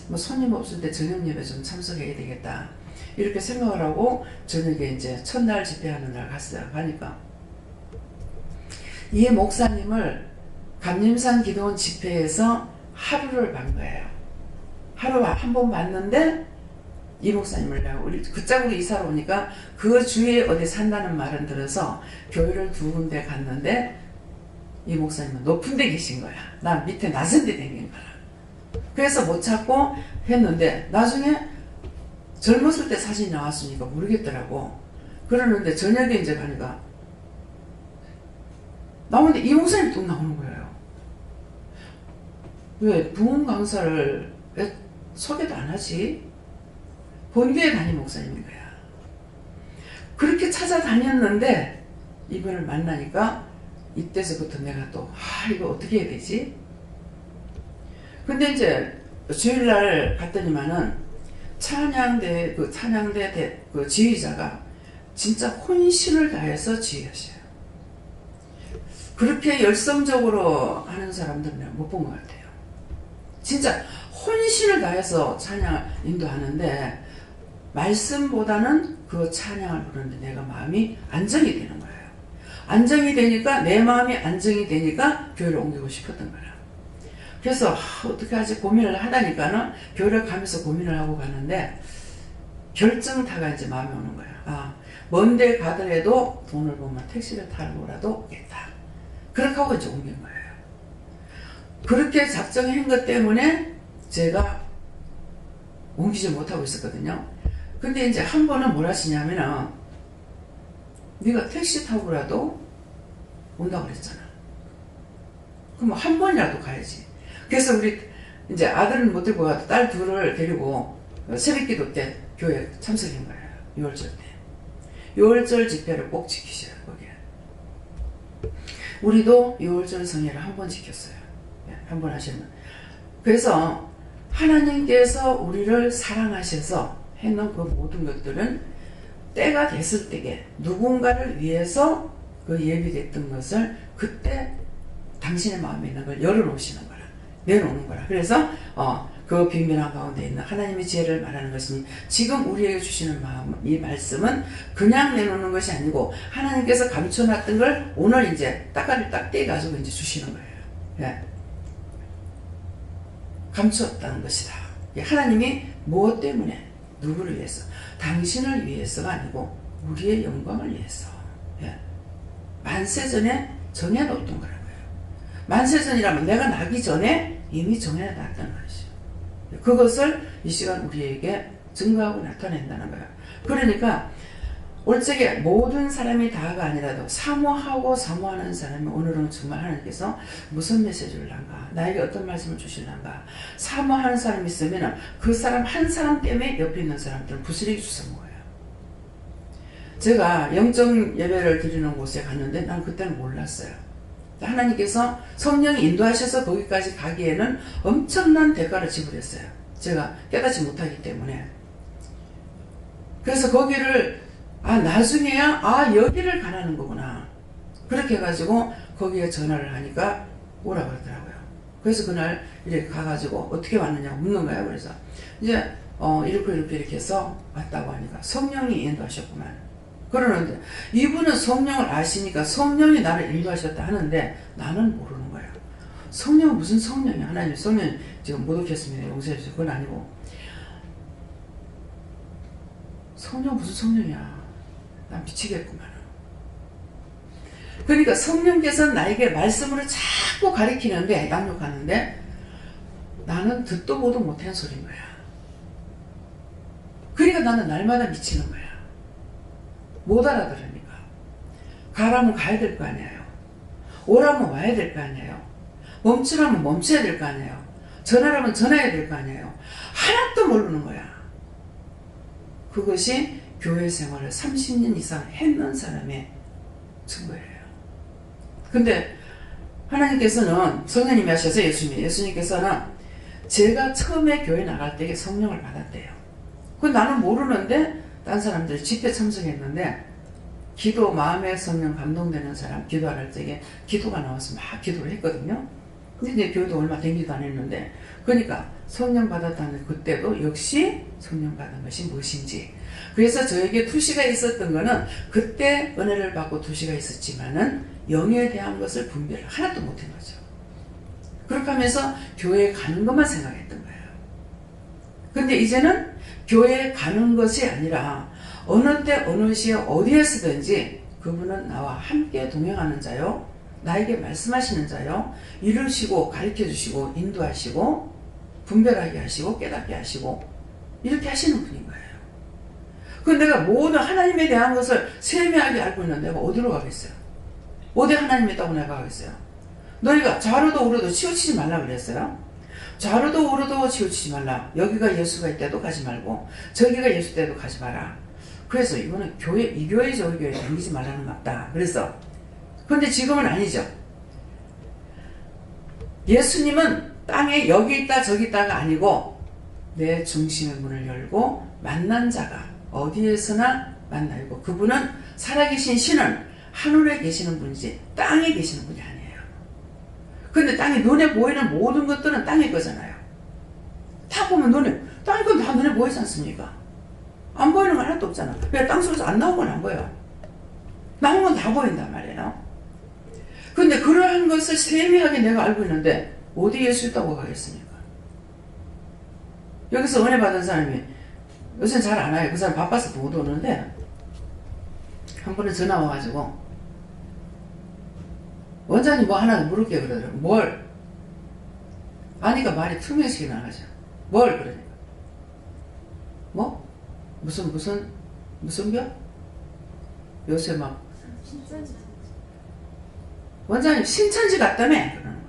뭐 손님 없을 때 저녁 예배 좀 참석해야 되겠다. 이렇게 생각을 하고 저녁에 이제 첫날 집회하는 날 갔어요. 가니까 이 목사님을 감림산 기도원 집회에서 하루를 반 거예요. 하루 한 번 봤는데 이 목사님을 내가 우리 그 짝으로 이사를 오니까 그 주위에 어디 산다는 말은 들어서 교회를 2군데 갔는데 이 목사님은 높은 데 계신 거야. 난 밑에 낮은 데 댕긴 거야. 그래서 못 찾고 했는데 나중에 젊었을 때 사진이 나왔으니까 모르겠더라고. 그러는데 저녁에 이제 가니까 나오는데 이 목사님이 또 나오는 거예요. 왜 부흥 강사를 왜 소개도 안 하지? 본교회 담임 목사님인 거야. 그렇게 찾아다녔는데 이분을 만나니까 이때서부터 내가 또 이거 어떻게 해야 되지? 근데 이제 주일날 갔더니만은 찬양대 그 지휘자가 진짜 혼신을 다해서 지휘하셔요. 그렇게 열성적으로 하는 사람들은 내가 못 본 것 같아요. 진짜 혼신을 다해서 찬양을 인도하는데 말씀보다는 그 찬양을 부르는데 내가 마음이 안정이 되는 거예요. 안정이 되니까 내 마음이 안정이 되니까 교회를 옮기고 싶었던 거예요. 그래서 어떻게 하지 고민을 하다니까는 교회를 가면서 고민을 하고 가는데 결정타가 이제 마음에 오는 거예요. 먼데 가더라도 돈을 보면 택시를 타고라도 오겠다. 그렇게 하고 이제 옮긴 거예요. 그렇게 작정한 것 때문에 제가 옮기지 못하고 있었거든요. 근데 이제 한 번은 뭘 하시냐면은 네가 택시 타고라도 온다고 그랬잖아. 그럼 한 번이라도 가야지. 그래서 우리 이제 아들은 못 데리고 가도 딸 둘을 데리고 새벽기도 때 교회 참석한 거예요. 6월절 때. 6월절 집회를 꼭 지키셔요. 거기에. 우리도 6월절 성회를 한 번 지켰어요. 한 번 하시면. 그래서 하나님께서 우리를 사랑하셔서 해놓은 그 모든 것들은 때가 됐을 때에 누군가를 위해서 그 예비됐던 것을 그때 당신의 마음에 있는 걸 열어놓으시는 거라. 내놓는 거라. 그래서 그 비밀한 가운데 있는 하나님의 지혜를 말하는 것이니 지금 우리에게 주시는 마음, 이 말씀은 그냥 내놓는 것이 아니고 하나님께서 감춰놨던 걸 오늘 이제 따가리를 딱 떼가지고 이제 주시는 거예요. 예. 감추었다는 것이다. 하나님이 무엇 때문에 누구를 위해서? 당신을 위해서가 아니고 우리의 영광을 위해서. 예. 만세전에 정해놓았던 거라고요. 만세전이라면 내가 나기 전에 이미 정해놨다는 것이죠. 그것을 이 시간 우리에게 증거하고 나타낸다는 거예요. 그러니까 올적에 모든 사람이 다가 아니라도 사모하고 사모하는 사람이 오늘은 정말 하나님께서 무슨 메시지를 한가, 나에게 어떤 말씀을 주실란가. 사모하는 사람이 있으면 그 사람 한 사람 때문에 옆에 있는 사람들은 부스러기 주워 먹어요. 제가 영적 예배를 드리는 곳에 갔는데 난 그때는 몰랐어요. 하나님께서 성령이 인도하셔서 거기까지 가기에는 엄청난 대가를 지불했어요. 제가 깨닫지 못하기 때문에. 그래서 거기를 나중에야 여기를 가라는 거구나. 그렇게 해가지고 거기에 전화를 하니까 오라고 그러더라고요. 그래서 그날 이렇게 가가지고 어떻게 왔느냐고 묻는 거예요. 그래서 이제 이렇게 해서 왔다고 하니까 성령이 인도하셨구만. 그러는데 이분은 성령을 아시니까 성령이 나를 인도하셨다 하는데 나는 모르는 거예요. 성령은 무슨 성령이야? 하나님 성령 지금 못 얻겠습니다. 용서해 주세요. 그건 아니고 성령 무슨 성령이야? 난 미치겠구만. 그러니까 성령께서 나에게 말씀으로 자꾸 가리키는데 양육하는데 나는 듣도 보도 못한 소리인 거야. 그러니까 나는 날마다 미치는 거야. 못 알아들으니까. 가라면 가야 될 거 아니에요. 오라면 와야 될 거 아니에요. 멈추라면 멈춰야 될 거 아니에요. 전화라면 전화해야 될 거 아니에요. 하나도 모르는 거야. 그것이 교회 생활을 30년 이상 했는 사람의 증거예요. 근데 하나님께서는 성령님이 하셔서 예수님께서는 제가 처음에 교회 나갈 때 성령을 받았대요. 그 나는 모르는데 딴 사람들이 집회 참석했는데 기도 마음에 성령 감동되는 사람 기도할 때에 기도가 나와서 막 기도를 했거든요. 근데 이제 교회도 얼마 댕기도 안 했는데 그러니까 성령 받았다는 그때도 역시 성령 받은 것이 무엇인지 그래서 저에게 투시가 있었던 거는 그때 은혜를 받고 투시가 있었지만은 영에 대한 것을 분별을 하나도 못한 거죠. 그렇게 하면서 교회에 가는 것만 생각했던 거예요. 근데 이제는 교회에 가는 것이 아니라 어느 때 어느 시에 어디에서든지 그분은 나와 함께 동행하는 자요. 나에게 말씀하시는 자요. 이루시고 가르쳐주시고 인도하시고 분별하게 하시고 깨닫게 하시고 이렇게 하시는 분인 거예요. 그 내가 모든 하나님에 대한 것을 세밀하게 알고 있는데 내가 어디로 가겠어요? 어디 하나님이 있다고 내가 가겠어요? 너희가 좌로도 우로도 치우치지 말라 그랬어요. 좌로도 우로도 치우치지 말라. 여기가 예수가 있대도 가지 말고 저기가 예수 때도 가지 마라. 그래서 이거는 교회 이 교회 저 교회 다니지 말라는 것 같다. 그래서 그런데 지금은 아니죠. 예수님은 땅에 여기 있다 저기 있다가 아니고 내 중심의 문을 열고 만난 자가 어디에서나 만나고 그분은 살아계신 신은 하늘에 계시는 분이지 땅에 계시는 분이 아니에요. 그런데 땅에 눈에 보이는 모든 것들은 땅의 거잖아요. 다 보면 눈에 땅의 건 다 눈에 보이지 않습니까? 안 보이는 거 하나도 없잖아. 왜 땅속에서 안 나온 건 안 보여. 나온 건 다 보인단 말이에요. 그런데 그러한 것을 세밀하게 내가 알고 있는데 어디 예수 있다고 가겠습니까? 여기서 은혜 받은 사람이 요새는 잘 안 와요. 그 사람 바빠서 못 오는데 한 번에 전화 와가지고 원장님 뭐 하나 물을게 그러더라고. 뭘? 아니까 말이 투명식이 나가죠. 뭘 그러니까. 뭐? 무슨 겨? 요새 막 원장님 신천지 갔다며 그러는 거야.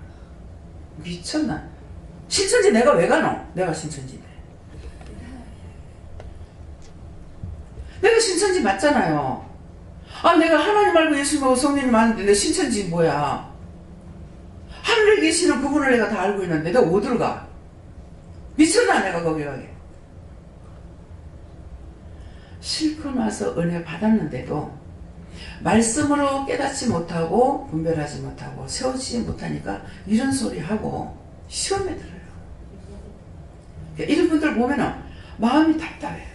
미쳤나? 신천지 내가 왜 가노? 내가 신천지인데. 내가 신천지 맞잖아요. 아 내가 하나님 말고 예수 말고 성령님 아는데 내 신천지 뭐야? 하늘에 계시는 그분을 내가 다 알고 있는데 내가 어디로 가? 미쳤나 내가 거기 가게. 실컷 와서 은혜 받았는데도 말씀으로 깨닫지 못하고 분별하지 못하고 세우지 못하니까 이런 소리 하고 시험에 들어요. 이런 분들 보면은 마음이 답답해요.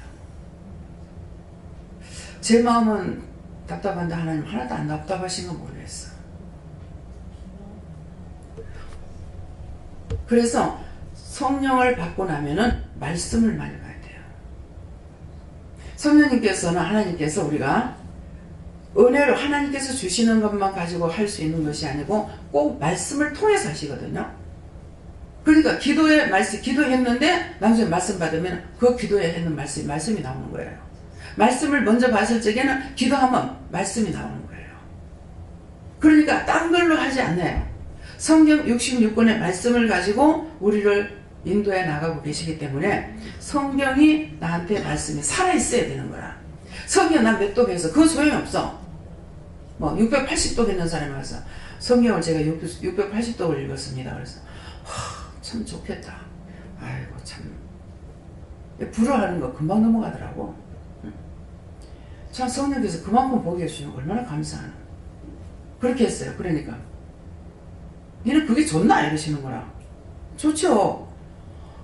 제 마음은 답답한데 하나님 하나도 안 답답하신 건 모르겠어. 그래서 성령을 받고 나면은 말씀을 많이 봐야 돼요. 성령님께서는 하나님께서 우리가 은혜로 하나님께서 주시는 것만 가지고 할 수 있는 것이 아니고 꼭 말씀을 통해서 하시거든요. 그러니까 기도에 말씀 기도했는데 나중에 말씀 받으면 그 기도에 했는 말씀이 나오는 거예요. 말씀을 먼저 봤을 적에는 기도하면 말씀이 나오는 거예요. 그러니까 딴 걸로 하지 않아요. 성경 66권의 말씀을 가지고 우리를 인도해 나가고 계시기 때문에 성경이 나한테 말씀이 살아있어야 되는 거야. 성경 난 몇 독 해서 그건 소용이 없어. 뭐 680독 했는 사람이 와서 성경을 제가 680독을 읽었습니다. 그래서 참 좋겠다. 아이고 참 불어하는 거 금방 넘어가더라고. 참 성령께서 그만큼 보게 해주시면 얼마나 감사하나. 그렇게 했어요. 그러니까 니는 그게 좋나 이러시는 거라. 좋죠.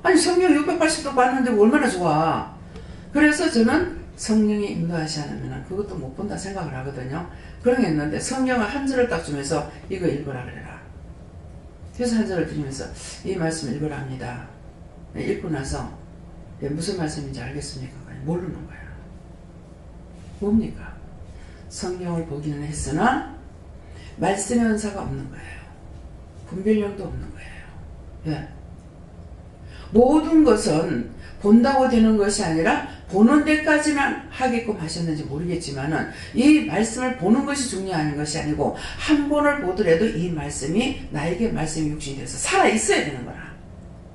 아니 성경 680독 봤는데 얼마나 좋아. 그래서 저는 성령이 인도하지 않으면 그것도 못 본다 생각을 하거든요. 그런 게 있는데 성경을 한 절을 딱 주면서 이거 읽으라 그래라. 그래서 한 절을 드리면서 이 말씀 읽으라 합니다. 읽고 나서 무슨 말씀인지 알겠습니까? 모르는 거야. 뭡니까? 성경을 보기는 했으나 말씀의 은사가 없는 거예요. 분별력도 없는 거예요. 왜? 모든 것은 본다고 되는 것이 아니라 보는 데까지만 하게끔 하셨는지 모르겠지만은 이 말씀을 보는 것이 중요한 것이 아니고 한 번을 보더라도 이 말씀이 나에게 말씀이 육신이 돼서 살아 있어야 되는 거라.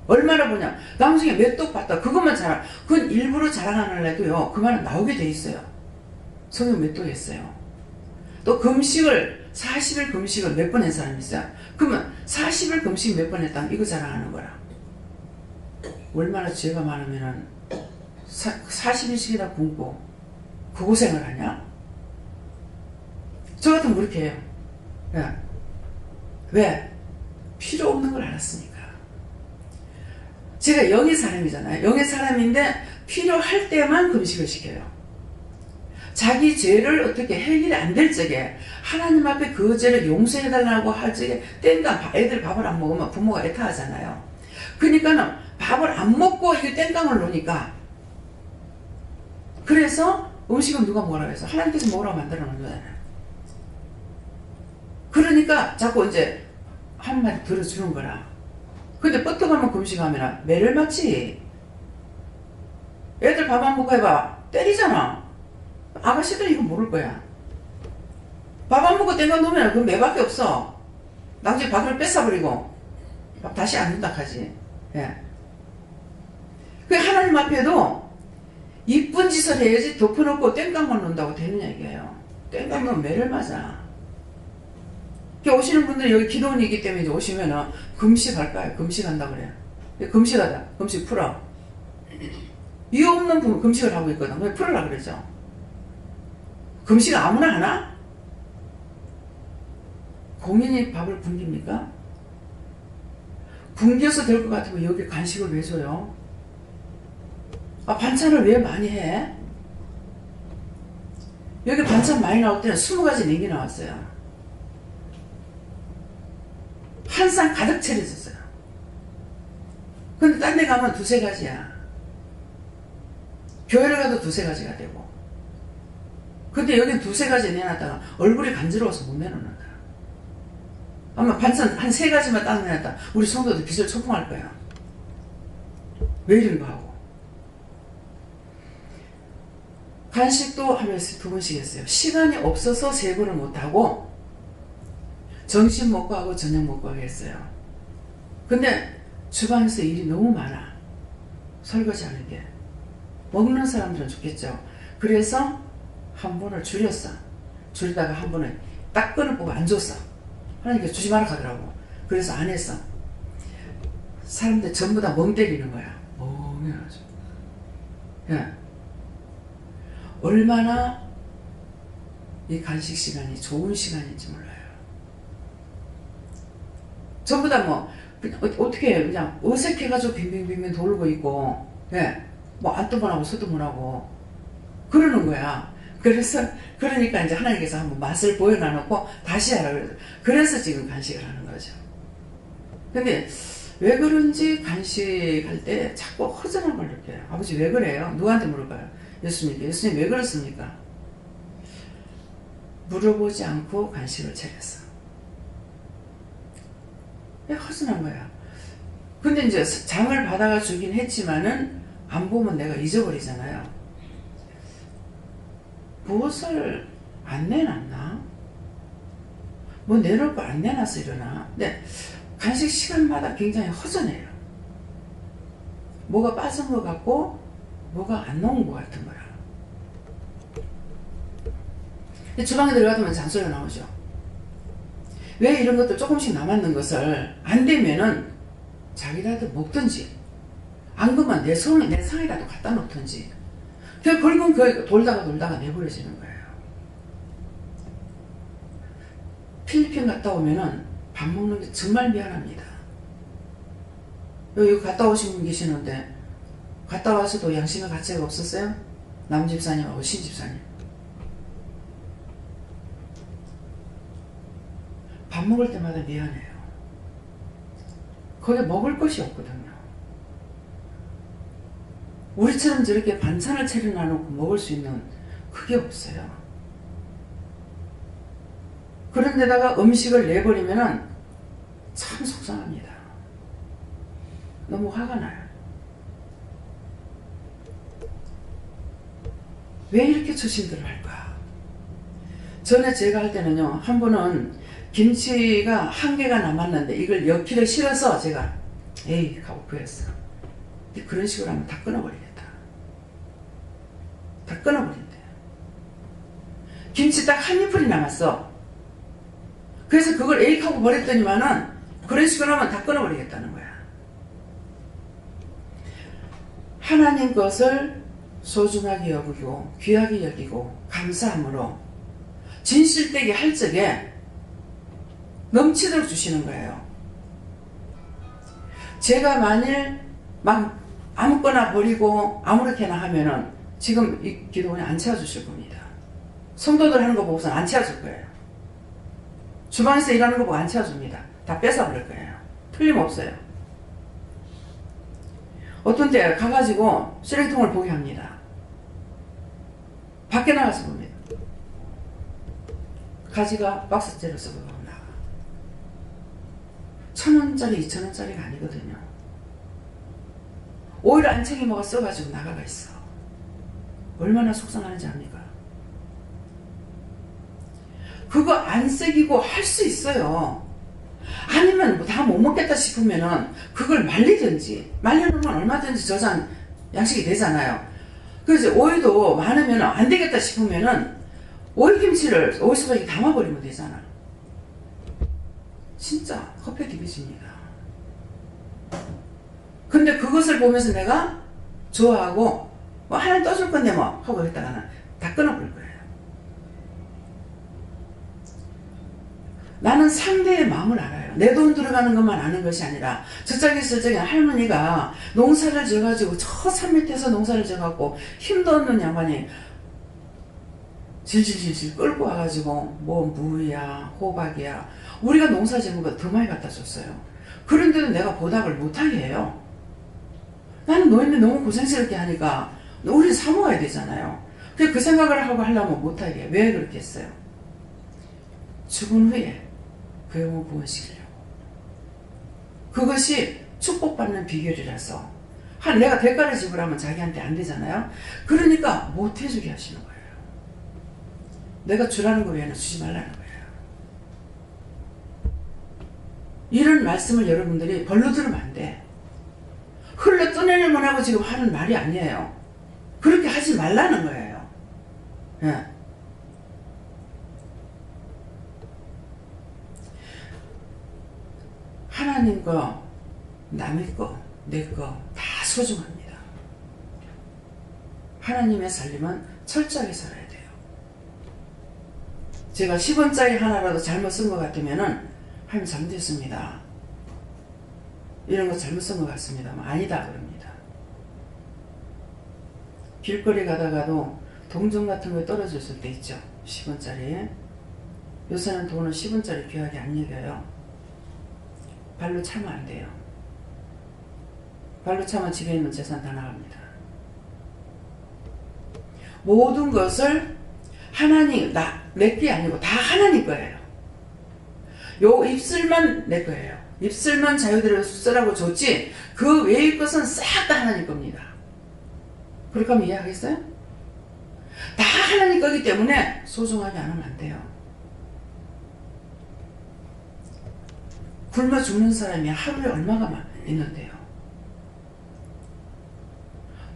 얼마나 보냐. 나중에 몇 독 봤다. 그것만 자랑. 그건 일부러 자랑하는 해도요. 그 말은 나오게 돼 있어요. 성경 몇 독 했어요. 또 금식을 40일 금식을 몇 번 한 사람이 있어요. 그러면 40일 금식 몇 번 했다면 이거 자랑하는 거라. 얼마나 죄가 많으면은 40일씩이나 굶고 그 고생을 하냐? 저 같으면 그렇게 해요. 야. 왜? 필요 없는 걸 알았으니까. 제가 영의 사람이잖아요. 영의 사람인데 필요할 때만 금식을 시켜요. 자기 죄를 어떻게 해결이 안 될 적에 하나님 앞에 그 죄를 용서해달라고 할 적에 땡깡 애들 밥을 안 먹으면 부모가 애타하잖아요. 그러니까는 밥을 안 먹고 이게 땡깡을 놓으니까 그래서 음식은 누가 먹으라고 해서 하나님께서 먹으라고 만들어 놓은 거잖아요. 그러니까 자꾸 이제 한마디 들어주는 거라. 근데 뻗어가면 금식하면 매를 맞지. 애들 밥 안 먹고 해봐. 때리잖아. 아가씨들 이거 모를 거야. 밥 안 먹고 땡깡 놓으면 그건 매밖에 없어. 나중에 밥을 뺏어버리고 밥 다시 안 준다 하지. 예. 그 하나님 앞에도 이쁜 짓을 해야지 덮어놓고 땡깡만 놓는다고 되느냐 이게요. 땡깡 놓으면 매를 맞아. 오시는 분들이 여기 기도원이 있기 때문에 이제 오시면은 금식할까요? 금식한다 그래요. 금식하자. 금식 풀어. 이유 없는 분 금식을 하고 있거든. 왜 풀으라 그러죠? 금식을 아무나 하나? 공연히 밥을 굶깁니까? 굶겨서 될 것 같으면 여기 간식을 왜 줘요? 아, 반찬을 왜 많이 해? 여기 반찬 많이 나올 때는 20가지 냉기 나왔어요. 한 상 가득 차려졌어요. 근데 딴 데 가면 2-3가지야. 교회를 가도 2-3가지가 되고. 근데 여긴 2-3가지 내놨다가 얼굴이 간지러워서 못 내놓는다. 아마 반찬 한 3가지만 딱 내놨다. 우리 성도들 기절 초풍할 거야. 왜 이런가 하고. 간식도 하면서 2번씩 했어요. 시간이 없어서 3번을 못하고 점심 먹고 하고 저녁 먹고 하고 했어요. 근데 주방에서 일이 너무 많아. 설거지 하는 게. 먹는 사람들은 좋겠죠. 그래서 한 번을 줄였어. 줄이다가 한 번을 딱 끈을 뽑아 안 줬어. 하나님께서 주지 마라 하더라고. 그래서 안 했어. 사람들 전부 다 멍 때리는 거야. 멍해가지고. 예. 얼마나 이 간식 시간이 좋은 시간인지 몰라요. 전부 다 뭐 어떻게 해요? 그냥 어색해가지고 빙빙빙빙 돌고 있고, 예, 뭐 안뜨문하고 서뜨문하고 그러는 거야. 그러니까 이제 하나님께서 한번 맛을 보여놔놓고 다시 하라 그래서 그래서 지금 간식을 하는 거죠. 근데 왜 그런지 간식할 때 자꾸 허전한 걸 느껴요. 아버지 왜 그래요? 누구한테 물어봐요? 예수님께. 예수님 왜 그렇습니까? 물어보지 않고 간식을 차렸어. 왜 허전한 거야? 근데 이제 장을 받아가 주긴 했지만은 안 보면 내가 잊어버리잖아요. 무엇을 안 내놨나? 뭐 내놓을 거 안 내놨어 이러나? 근데 간식 시간마다 굉장히 허전해요. 뭐가 빠진 것 같고 뭐가 안 나온 것 같은 거야. 근데 주방에 들어가면 잔소리가 나오죠. 왜 이런 것들 조금씩 남았는 것을 안 되면은 자기라도 먹든지 안 그러면 내 상에라도 갖다 놓든지 결국은 그 돌다가 내버려지는 거예요. 필리핀 갔다 오면은 밥 먹는 게 정말 미안합니다. 여기 갔다 오신 분 계시는데 갔다 와서도 양심의 가치가 없었어요? 남집사님하고 신집사님. 밥 먹을 때마다 미안해요. 거기 먹을 것이 없거든요. 우리처럼 저렇게 반찬을 차려놔놓고 먹을 수 있는 그게 없어요. 그런데다가 음식을 내버리면은 참 속상합니다. 너무 화가 나요. 왜 이렇게 조심들을 할까? 전에 제가 할 때는요, 한 번은 김치가 한 개가 남았는데 이걸 엮기를 싫어서 제가 에이 하고 구했어. 그런 식으로 하면 다 끊어버리겠다. 다 끊어버린대. 김치 딱 한 입풀이 남았어. 그래서 그걸 에이 하고 버렸더니만은 그런 식으로 하면 다 끊어버리겠다는 거야. 하나님 것을 소중하게 여기고 귀하게 여기고 감사함으로 진실되게 할 적에 넘치도록 주시는 거예요. 제가 만일 막 아무거나 버리고 아무렇게나 하면은 지금 이 기도원에 안 채워주실 겁니다. 성도들 하는 거 보고서는 안 채워줄 거예요. 주방에서 일하는 거 보고 안 채워줍니다. 다 뺏어버릴 거예요. 틀림없어요. 어떤 때 가가지고 쓰레기통을 보게 합니다. 밖에 나가서 봅니다. 가지가 박스째로 쓰고 나가. 1,000원짜리 2,000원짜리가 아니거든요. 오히려 안 챙겨 써가지고 나가가 있어. 얼마나 속상하는지 압니까? 그거 안 새기고 할 수 있어요. 아니면 다 못 먹겠다 싶으면은 그걸 말리든지, 말려놓으면 얼마든지 저장 양식이 되잖아요. 그래서 오이도 많으면 안 되겠다 싶으면은 오이김치를 오이수박에 담아버리면 되잖아. 진짜 허패 디비집니다. 근데 그것을 보면서 내가 좋아하고 뭐 하나 떠줄 건데 뭐 하고 있다가는 다 끊어버릴 거예요. 나는 상대의 마음을 알아요. 내 돈 들어가는 것만 아는 것이 아니라 저짝에 저짝에 할머니가 농사를 져가지고 저 산 밑에서 농사를 져갖고 힘도 없는 양반이 질질질질 끌고 와가지고 뭐 무야 호박이야 우리가 농사 지은 것보다 더 많이 갖다 줬어요. 그런데도 내가 보답을 못하게 해요. 나는 너희는 너무 고생스럽게 하니까 우리는 사 먹어야 되잖아요. 그 생각을 하고 하려면 못하게 해요. 왜 그렇게 했어요? 죽은 후에 그 영혼 구원시키려고. 그것이 축복받는 비결이라서 내가 대가를 지불하면 자기한테 안 되잖아요. 그러니까 못해주게 하시는 거예요. 내가 주라는 거 외에는 주지 말라는 거예요. 이런 말씀을 여러분들이 벌로 들으면 안 돼. 흘러 떠내려만 하고 지금 하는 말이 아니에요. 그렇게 하지 말라는 거예요. 예. 하나님 거, 남의 거, 내 거 다 소중합니다. 하나님의 살림은 철저하게 살아야 돼요. 제가 10원짜리 하나라도 잘못 쓴 것 같으면은 하나님 잘못했습니다. 이런 거 잘못 쓴 것 같습니다. 아니다 그럽니다. 길거리 가다가도 동전 같은 거 떨어졌을 때 있죠. 10원짜리. 요새는 돈은 10원짜리 귀하게 안 여겨요. 발로 차면 안 돼요. 발로 차면 집에 있는 재산 다 나갑니다. 모든 것을 하나님, 내 게 아니고 다 하나님 거예요. 요 입술만 내 거예요. 입술만 자유대로 쓰라고 줬지 그 외의 것은 싹 다 하나님 겁니다. 그렇게 하면 이해하겠어요? 다 하나님 거기 때문에 소중하게 안 하면 안 돼요. 굶어 죽는 사람이 하루에 얼마가 있는데요.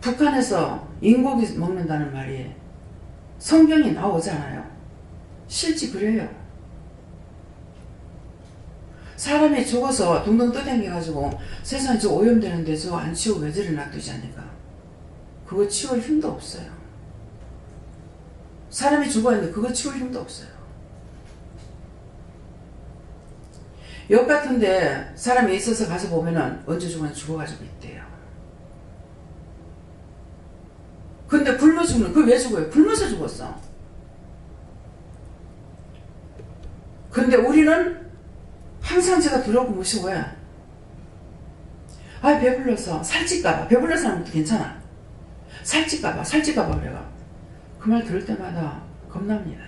북한에서 인고기 먹는다는 말이 성경이 나오잖아요. 실제 그래요. 사람이 죽어서 둥둥 떠다녀가지고 세상에 저 오염되는데 저 안 치우고 왜 저리 놔두지 않니까? 그거 치울 힘도 없어요. 사람이 죽어있는데 그거 치울 힘도 없어요. 역 같은데 사람이 있어서 가서 보면은 언제 죽어가지고 있대요. 근데 굶어 죽는, 그게 왜 죽어요? 굶어서 죽었어. 근데 우리는 항상 제가 들어오고 무시고요. 아, 배불러서 살찔까봐. 배불러 사람도 괜찮아. 살찔까봐 그래가. 그 말 들을 때마다 겁납니다.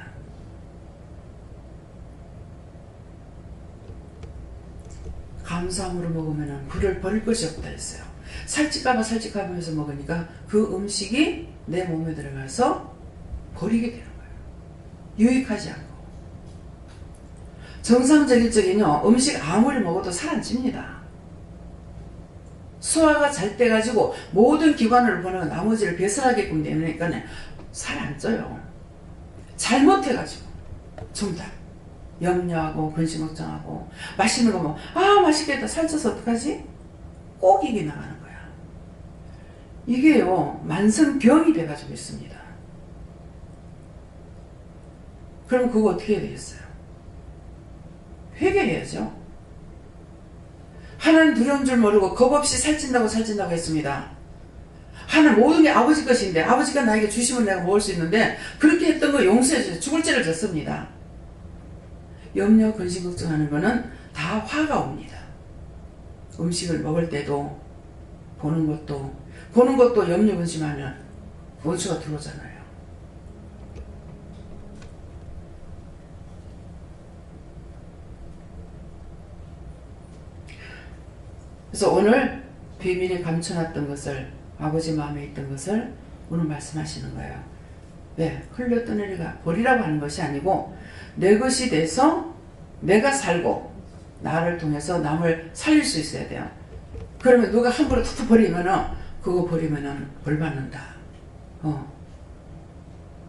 감사함으로 먹으면 그를 버릴 것이 없다 했어요. 살찔까봐 하면서 먹으니까 그 음식이 내 몸에 들어가서 버리게 되는 거예요. 유익하지 않고. 정상적일 적에는요, 음식 아무리 먹어도 살 안 찝니다. 소화가 잘 돼가지고 모든 기관을 보내고 나머지를 배설하게끔 되니까 살 안 쪄요. 잘못해가지고 전부 다 염려하고 근심 걱정하고 맛있는 거 뭐 맛있겠다 살쪄서 어떡하지? 꼭 이게 나가는 거야. 이게요 만성병이 돼가지고 있습니다. 그럼 그거 어떻게 해야 되겠어요? 회개해야죠. 하나님 두려운 줄 모르고 겁 없이 살찐다고 했습니다. 하나님 모든 게 아버지 것인데 아버지가 나에게 주시면 내가 먹을 수 있는데 그렇게 했던 거 용서해줘서 죽을 죄를 졌습니다. 염려 근심 걱정하는 거는 다 화가 옵니다. 음식을 먹을 때도 보는 것도 염려 근심하면 원수가 들어오잖아요. 그래서 오늘 비밀에 감춰놨던 것을 아버지 마음에 있던 것을 오늘 말씀하시는 거예요. 왜? 흘러떠내리가 버리라고 하는 것이 아니고 내 것이 돼서 내가 살고 나를 통해서 남을 살릴 수 있어야 돼요. 그러면 누가 함부로 툭툭 버리면은 그거 버리면은 벌 받는다.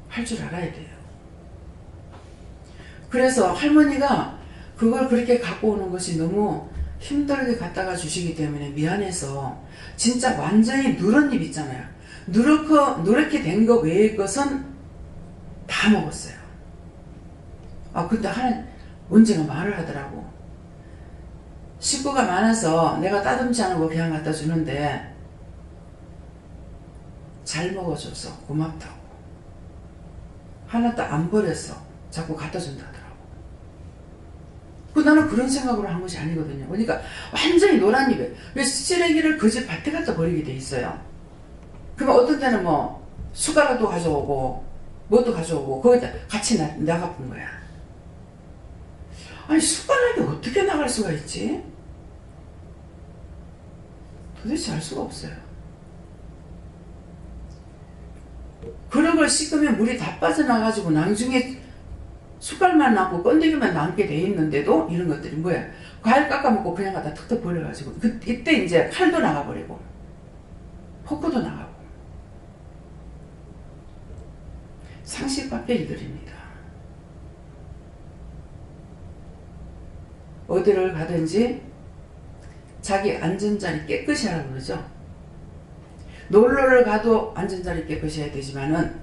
할 줄 알아야 돼요. 그래서 할머니가 그걸 그렇게 갖고 오는 것이 너무 힘들게 갖다가 주시기 때문에 미안해서 진짜 완전히 누런 입 있잖아요. 누렇게 된 거 외의 것은 다 먹었어요. 근데 하나님 언제나 말을 하더라고. 식구가 많아서 내가 따듬지 않은 거 그냥 갖다 주는데 잘 먹어줘서 고맙다고. 하나도 안 버렸어. 자꾸 갖다 준다 하더라고. 나는 그런 생각으로 한 것이 아니거든요. 그러니까 완전히 노란 입에 왜 쓰레기를 그 집 밭에 갖다 버리게 돼 있어요. 그러면 어떤 때는 뭐 숟가락도 가져오고 뭣도 가져오고 거기다 같이 나가본 거야. 아니 숟가락이 어떻게 나갈 수가 있지? 도대체 알 수가 없어요. 그런 걸 씻으면 물이 다 빠져나가지고 나중에 숟갈만 남고 건더기만 남게 돼 있는데도 이런 것들이 뭐야? 과일 깎아먹고 그냥 갖다 툭툭 버려가지고 이때 이제 칼도 나가버리고 포크도 나가고 상식 밖의 일들입니다. 어디를 가든지 자기 안전자리 깨끗이 하라고 그러죠. 놀러를 가도 안전자리 깨끗이 해야 되지만은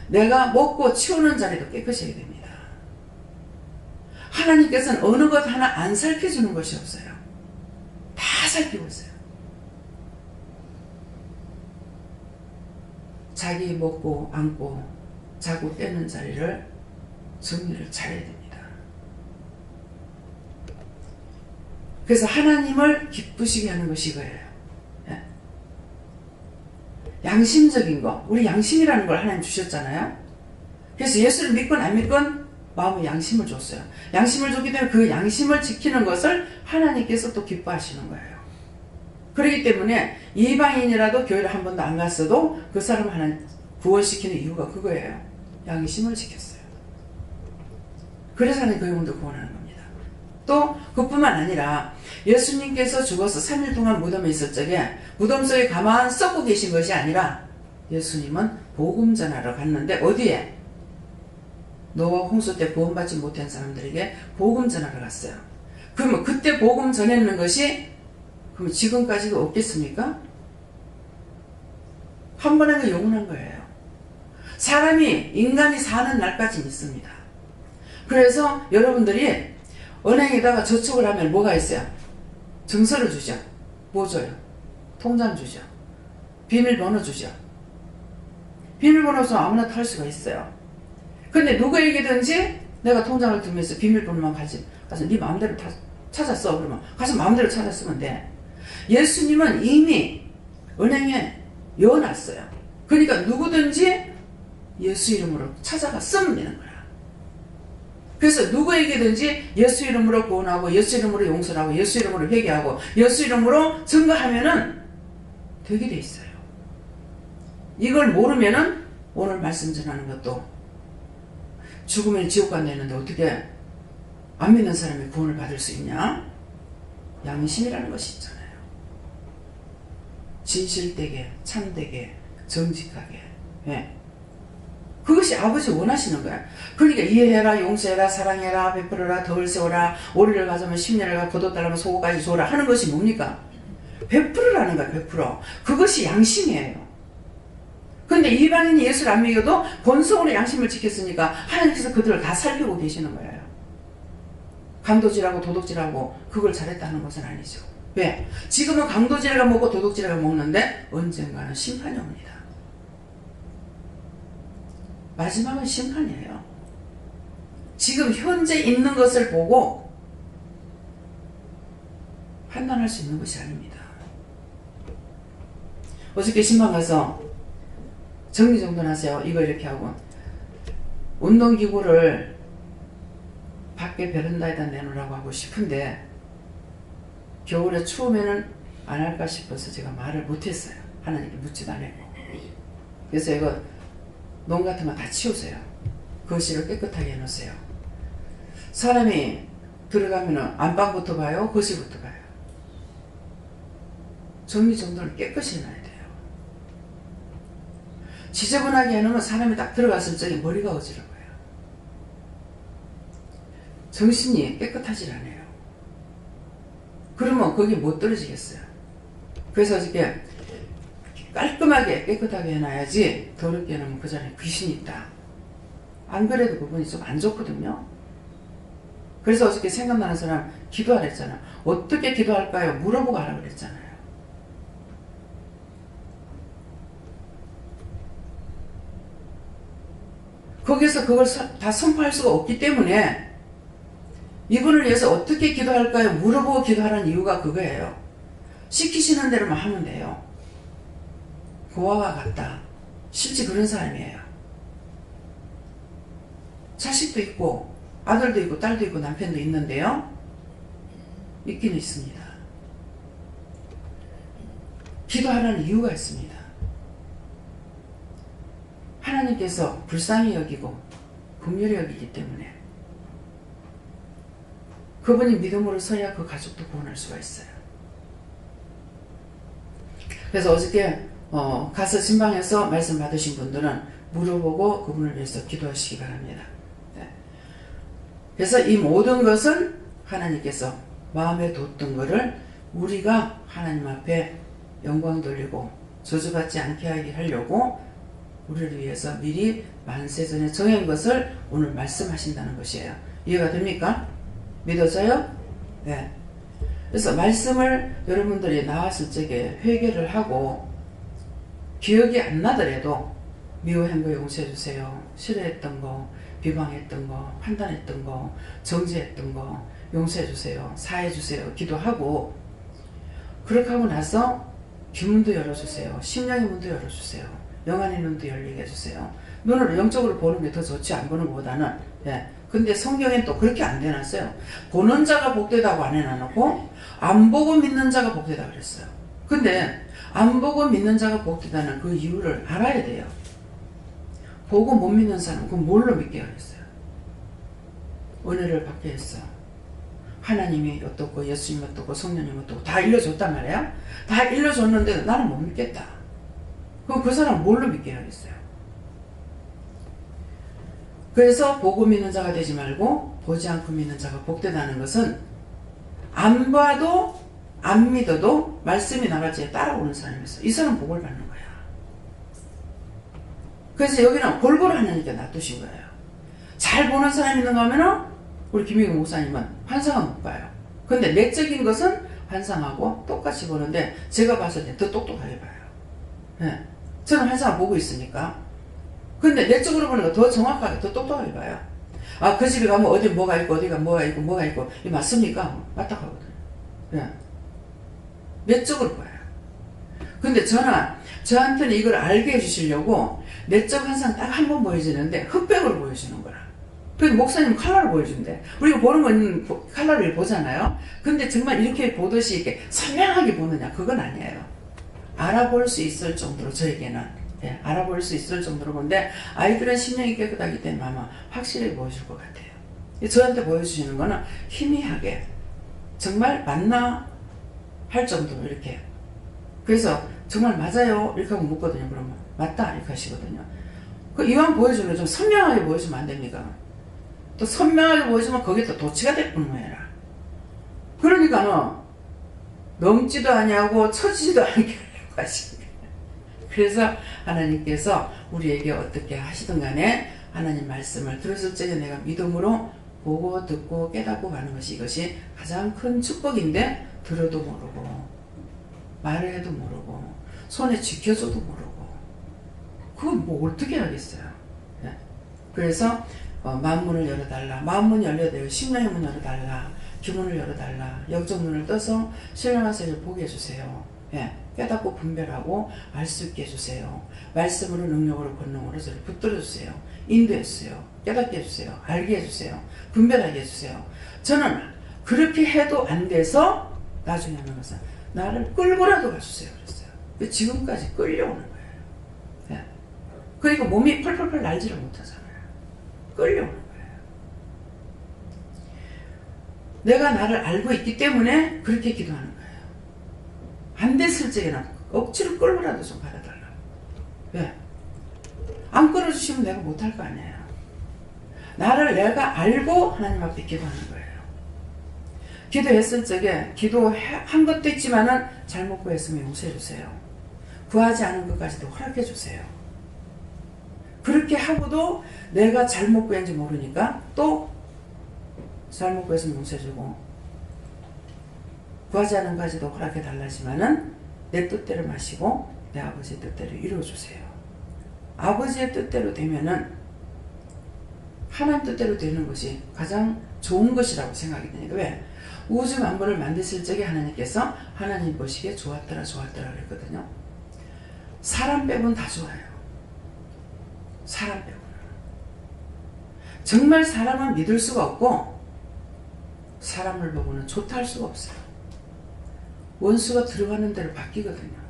내가 먹고 치우는 자리도 깨끗이 해야 됩니다. 하나님께서는 어느 것 하나 안 살펴주는 것이 없어요. 다 살피고 있어요. 자기 먹고 앉고 자고 떼는 자리를 정리를 잘해야 됩니다. 그래서 하나님을 기쁘시게 하는 것이 이거예요. 양심적인 거, 우리 양심이라는 걸 하나님 주셨잖아요. 그래서 예수를 믿건 안 믿건 마음에 양심을 줬어요. 양심을 줬기 때문에 그 양심을 지키는 것을 하나님께서 또 기뻐하시는 거예요. 그렇기 때문에 이방인이라도 교회를 한 번도 안 갔어도 그 사람을 하나님 구원시키는 이유가 그거예요. 양심을 지켰어요. 그래서 하나님 그 영혼도 구원하는 겁니다. 또 그뿐만 아니라 예수님께서 죽어서 3일 동안 무덤에 있을 적에 무덤 속에 가만 썩고 계신 것이 아니라 예수님은 복음 전하러 갔는데 어디에? 노아 홍수 때 구원받지 못한 사람들에게 복음 전하러 갔어요. 그러면 그때 복음 전했는 것이 그럼 지금까지도 없겠습니까? 한 번 하면 영원한 거예요. 사람이 인간이 사는 날까지는 있습니다. 그래서 여러분들이 은행에다가 저축을 하면 뭐가 있어요? 증서를 주죠. 뭐 줘요? 통장 주죠. 비밀번호 주죠. 비밀번호 없으면 아무나 탈 수가 있어요. 근데 누구에게든지 내가 통장을 두면서 비밀번호만 가서 네 마음대로 다 찾았어. 그러면 가서 마음대로 찾았으면 돼. 예수님은 이미 은행에 여놨어요. 그러니까 누구든지 예수 이름으로 찾아가 쓰면 되는 거야. 그래서 누구에게든지 예수 이름으로 구원하고 예수 이름으로 용서하고 예수 이름으로 회개하고 예수 이름으로 증거하면은 되게 돼 있어요. 이걸 모르면은 오늘 말씀 전하는 것도 죽으면 지옥 간다는데 어떻게 안 믿는 사람이 구원을 받을 수 있냐? 양심이라는 것이 있잖아요. 진실되게, 참되게, 정직하게. 예. 그것이 아버지 원하시는 거야. 그러니까 이해해라, 용서해라, 사랑해라, 베풀어라, 덜 세워라, 오리를 가져면 10년을 가 거뒀달라면 소고까지 줘라 하는 것이 뭡니까? 베풀으라는 거야. 베풀어. 그것이 양심이에요. 근데 일반인이 예수를 안 믿어도 본성으로 양심을 지켰으니까 하나님께서 그들을 다 살피고 계시는 거예요. 강도질하고 도둑질하고 그걸 잘했다는 것은 아니죠. 왜? 지금은 강도질을 먹고 도둑질을 먹는데 언젠가는 심판이 옵니다. 마지막은 심판이에요. 지금 현재 있는 것을 보고 판단할 수 있는 것이 아닙니다. 어저께 신방 가서 정리정돈하세요. 이거 이렇게 하고 운동기구를 밖에 베란다에다 내놓으라고 하고 싶은데 겨울에 추우면은 안 할까 싶어서 제가 말을 못했어요. 하나님께 묻지도 않았고. 그래서 이거 농 같은 거 다 치우세요. 거실을 깨끗하게 해놓으세요. 사람이 들어가면은 안방부터 봐요? 거실부터 봐요? 정리정돈을 깨끗이 해놔야 돼요. 지저분하게 해놓으면 사람이 딱 들어갔을 적에 머리가 어지러워요. 정신이 깨끗하지 않아요. 그러면 거기 못 떨어지겠어요. 그래서 어저께 깔끔하게 깨끗하게 해놔야지 더럽게 해놓으면 그 자리에 귀신이 있다. 안 그래도 그분이 좀 안 좋거든요. 그래서 어저께 생각나는 사람 기도하라 했잖아. 어떻게 기도할까요? 물어보고 하라 그랬잖아요. 거기서 그걸 다 선포할 수가 없기 때문에 이분을 위해서 어떻게 기도할까요? 물어보고 기도하라는 이유가 그거예요. 시키시는 대로만 하면 돼요. 고아와 같다. 실제 그런 사람이에요. 자식도 있고 아들도 있고 딸도 있고 남편도 있는데요. 있기는 있습니다. 기도하라는 이유가 있습니다. 하나님께서 불쌍히 여기고 긍휼히 여기기 때문에 그분이 믿음으로 서야 그 가족도 구원할 수가 있어요. 그래서 어저께 가서 신방에서 말씀 받으신 분들은 물어보고 그분을 위해서 기도하시기 바랍니다. 네. 그래서 이 모든 것은 하나님께서 마음에 뒀던 것을 우리가 하나님 앞에 영광 돌리고 저주받지 않게 하려고 우리를 위해서 미리 만세전에 정한 것을 오늘 말씀하신다는 것이에요. 이해가 됩니까? 믿어져요? 네. 그래서 말씀을 여러분들이 나왔을 적에 회개를 하고 기억이 안 나더라도 미워한 거 용서해주세요. 싫어했던 거, 비방했던 거, 판단했던 거, 정죄했던 거 용서해주세요. 사해주세요. 기도하고 그렇게 하고 나서 귀문도 열어주세요. 심령의 문도 열어주세요. 영안의 눈도 열리게 해주세요. 눈으로 영적으로 보는 게 더 좋지 안 보는 것보다는. 예. 근데 성경엔 또 그렇게 안 되놨어요. 보는 자가 복되다고 안 해놔놓고 안 보고 믿는 자가 복되다 그랬어요. 근데 안 보고 믿는 자가 복되다는 그 이유를 알아야 돼요. 보고 못 믿는 사람 그럼 뭘로 믿게 하겠어요? 은혜를 받게 했어. 하나님이 어떻고 예수님 어떻고 성령님 어떻고 다 일러줬단 말이에요. 다 일러줬는데 나는 못 믿겠다. 그럼 그 사람 뭘로 믿게 하겠어요? 그래서 보고 믿는 자가 되지 말고 보지 않고 믿는 자가 복되다는 것은 안 봐도 안 믿어도 말씀이 나갈지에 따라오는 사람이었어. 이 사람 복을 받는 거야. 그래서 여기는 골고루 하나님께 놔두신 거예요. 잘 보는 사람이 있는가 하면은 우리 김희경 목사님은 환상은 못 봐요. 근데 내적인 것은 환상하고 똑같이 보는데 제가 봤을 때 더 똑똑하게 봐요. 네. 저는 환상을 보고 있으니까. 근데 내적으로 보는 거 더 정확하게 더 똑똑하게 봐요. 아, 그 집에 가면 어디 뭐가 있고 어디가 뭐가 있고 뭐가 있고 이 맞습니까? 맞다 하거든요. 네. 내적으로 봐요. 근데 저한테는 이걸 알게 해주시려고 내적 환상 딱 한 번 보여주는데 흑백으로 보여주는 거라. 그래서 목사님 컬러를 보여준대. 우리가 보는 건 컬러를 보잖아요. 근데 정말 이렇게 보듯이 이렇게 선명하게 보느냐? 그건 아니에요. 알아볼 수 있을 정도로 저에게는 예, 알아볼 수 있을 정도로 본데 아이들은 심령이 깨끗하기 때문에 아마 확실히 보여줄 것 같아요. 저한테 보여주시는 거는 희미하게 정말 맞나 할 정도로 이렇게. 그래서 정말 맞아요 이렇게 하고 묻거든요. 그러면 맞다 이렇게 하시거든요. 그 이왕 보여주면 좀 선명하게 보여주면 안 됩니까? 또 선명하게 보여주면 거기에 또 도치가 될 뿐이에요. 그러니까는 넘지도 아니하고 처지지도 않게 하시는 거예요. 그래서 하나님께서 우리에게 어떻게 하시든 간에 하나님 말씀을 들었을 적에 내가 믿음으로 보고 듣고 깨닫고 가는 것이 이것이 가장 큰 축복인데 들어도 모르고 말을 해도 모르고 손에 쥐켜줘도 모르고 그건 뭐 어떻게 하겠어요. 예. 그래서 마음문을 열어달라. 마음문 열려대요. 심령의 문 열어달라. 기문을 열어달라. 영적 눈을 떠서 신령한 세계를 보게 해주세요. 예. 깨닫고 분별하고 알 수 있게 해주세요. 말씀으로 능력으로 권능으로 저를 붙들어주세요. 인도해주세요. 깨닫게 해주세요. 알게 해주세요. 분별하게 해주세요. 저는 그렇게 해도 안 돼서 나중에 하는 것은 나를 끌고라도 가주세요. 그랬어요. 지금까지 끌려오는 거예요. 예. 그러니까 몸이 펄펄펄 날지를 못하잖아요. 끌려오는 거예요. 내가 나를 알고 있기 때문에 그렇게 기도하는 거예요. 안 됐을 적에는 억지로 끌고라도 좀 받아달라고. 왜? 안 끌어주시면 내가 못할 거 아니에요. 나를 내가 알고 하나님 앞에 기도하는 거예요. 기도했을 적에 기도한 것도 있지만은 잘못 구했으면 용서해 주세요. 구하지 않은 것까지도 허락해 주세요. 그렇게 하고도 내가 잘못 구했는지 모르니까 또 잘못 구했으면 용서해 주고 구하지 않은 것까지도 허락해 달라지만은 내 뜻대로 마시고 내 아버지의 뜻대로 이루어주세요. 아버지의 뜻대로 되면은 하나님 뜻대로 되는 것이 가장 좋은 것이라고 생각이 되니까. 왜? 우주 만물을 만드실 적에 하나님께서 하나님 보시기에 좋았더라 그랬거든요. 사람 빼고는 다 좋아요. 사람 빼고는. 정말 사람은 믿을 수가 없고 사람을 보고는 좋다 할 수가 없어요. 원수가 들어가는 대로 바뀌거든요.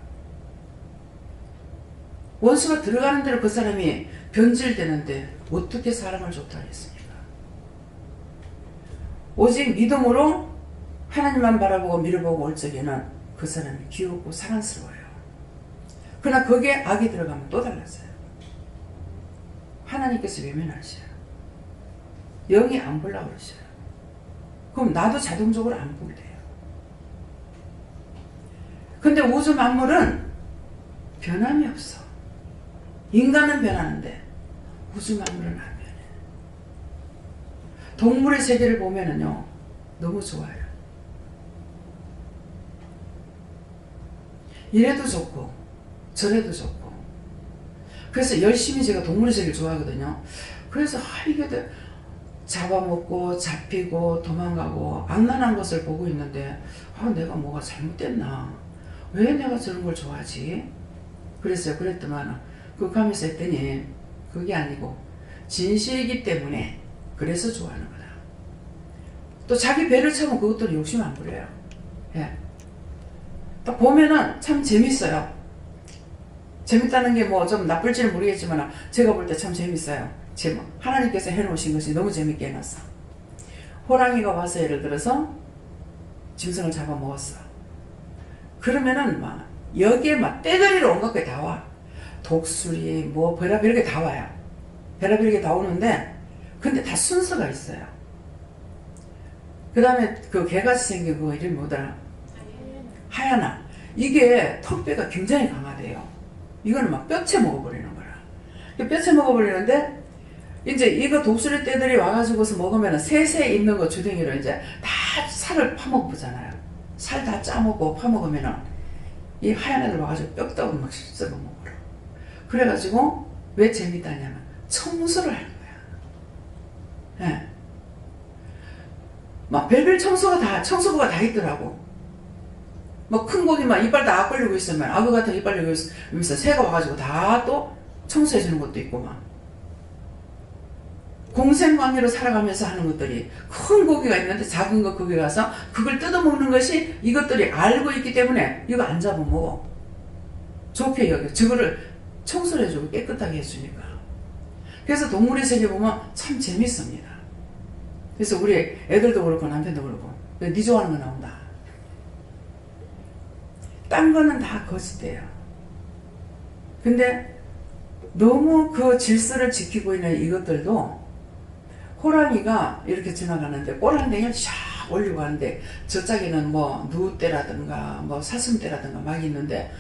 원수가 들어가는 대로 그 사람이 변질되는데 어떻게 사람을 좋다 하겠습니까? 오직 믿음으로 하나님만 바라보고 밀어보고 올 적에는 그 사람이 귀엽고 사랑스러워요. 그러나 거기에 악이 들어가면 또 달라져요. 하나님께서 외면하셔요. 영이 안 보려고 그러셔요. 그럼 나도 자동적으로 안 보게 돼요. 근데 우주 만물은 변함이 없어. 인간은 변하는데 우주 만물은 안 변해. 동물의 세계를 보면은요 너무 좋아요. 이래도 좋고 저래도 좋고. 그래서 열심히 제가 동물의 세계를 좋아하거든요. 그래서 이게 잡아먹고 잡히고 도망가고 악랄한 것을 보고 있는데 내가 뭐가 잘못됐나, 왜 내가 저런 걸 좋아하지? 그랬어요. 그랬더만 그 가면서 했더니 그게 아니고 진실이기 때문에 그래서 좋아하는 거다. 또 자기 배를 차면 그것도 욕심 안 부려요. 예. 딱 보면은 참 재밌어요. 재밌다는 게 뭐 좀 나쁠지는 모르겠지만 제가 볼 때 참 재밌어요. 하나님께서 해놓으신 것이 너무 재밌게 해놨어. 호랑이가 와서 예를 들어서 짐승을 잡아먹었어. 그러면은 막 여기에 막 떼거리로 온갖 게 다 와. 독수리 뭐 별의별 게 다 와요. 별의별 게 다 오는데 근데 다 순서가 있어요. 그 다음에 그 개같이 생긴 그거 이름이 뭐더라? 하야나. 이게 턱뼈가 굉장히 강하대요. 이거는 막 뼈채 먹어버리는 거라. 뼈채 먹어버리는데 이제 이거 독수리 떼들이 와가지고서 먹으면 셋에 있는 거 주댕이로 이제 다 살을 파먹보잖아요. 살 다 짜먹고 파먹으면은 이 하얀 애들 와가지고 뼈다귀 막 씹어 먹어요. 그래가지고 왜 재밌다냐면 청소를 하는 거야. 예. 막 별별 청소부가 다 있더라고. 뭐 큰 고기만 이빨 다 벌리고 있으면 악어 같은 이빨 벌리고 있으면서 새가 와가지고 다 또 청소해 주는 것도 있고 막. 공생관계로 살아가면서 하는 것들이 큰 고기가 있는데 작은 거 거기 가서 그걸 뜯어먹는 것이 이것들이 알고 있기 때문에 이거 안 잡아먹어. 좋게 여겨. 저거를 청소를 해주고 깨끗하게 해주니까. 그래서 동물의 세계 보면 참 재밌습니다. 그래서 우리 애들도 그렇고 남편도 그렇고 네 좋아하는 거 나온다. 딴 거는 다 거짓돼요. 근데 너무 그 질서를 지키고 있는 이것들도 호랑이가 이렇게 지나가는데 꼬랑댕이를 샥 올리고 가는데 저짝에는 뭐 누떼라든가 뭐 사슴떼라든가 막 있는데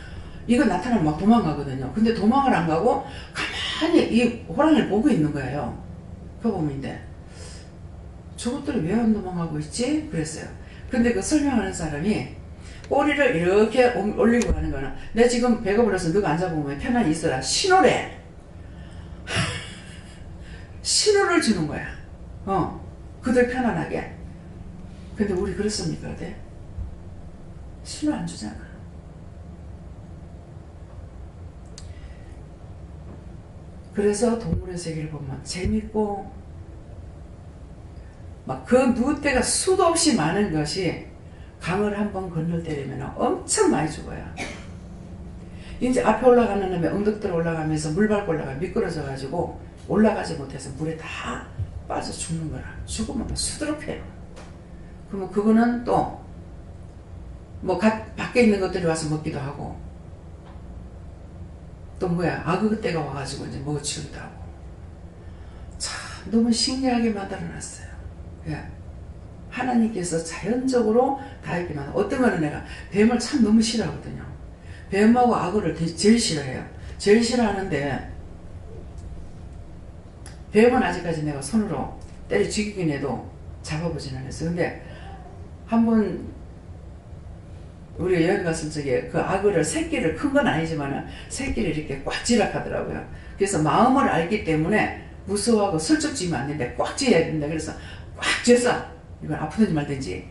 이거 나타나면 막 도망가거든요. 근데 도망을 안 가고 가만히 이 호랑이를 보고 있는 거예요. 표범인데 저것들이 왜 안 도망가고 있지? 그랬어요. 근데 그 설명하는 사람이 꼬리를 이렇게 올리고 가는 거는 내 지금 배가 불러서 너가 앉아보면 편안히 있어라 신호래. 신호를 주는 거야. 그들 편안하게. 근데 우리 그렇습니까? 어때? 신호 안 주잖아. 그래서 동물의 세계를 보면 재밌고 막 그 누떼가 수도 없이 많은 것이 강을 한번 건널때리면 엄청 많이 죽어요. 이제 앞에 올라가는 놈에 엉덕들 올라가면서 물 밟고 올라가 미끄러져 가지고 올라가지 못해서 물에 다 빠져 죽는 거라. 죽으면 수두룩해요. 그러면 그거는 또 뭐 밖에 있는 것들이 와서 먹기도 하고 또 뭐야 악어떼가 와가지고 이제 먹어치우기도 하고 참 너무 신기하게 만들어놨어요. 예. 하나님께서 자연적으로 다 이렇게 만들어. 어떤 거는 내가 뱀을 참 너무 싫어하거든요. 뱀하고 악어를 제일 싫어해요. 제일 싫어하는데 뱀은 아직까지 내가 손으로 때려 죽이긴 해도 잡아보진 않았어요. 근데 한번 우리 여행 갔을 적에 그 악어를 새끼를 큰 건 아니지만 새끼를 이렇게 꽉 쥐락하더라고요. 그래서 마음을 알기 때문에 무서워하고 슬쩍 쥐면 안 되는데 꽉 쥐어야 된다. 그래서 꽉 쥐어서 이건 아프든지 말든지.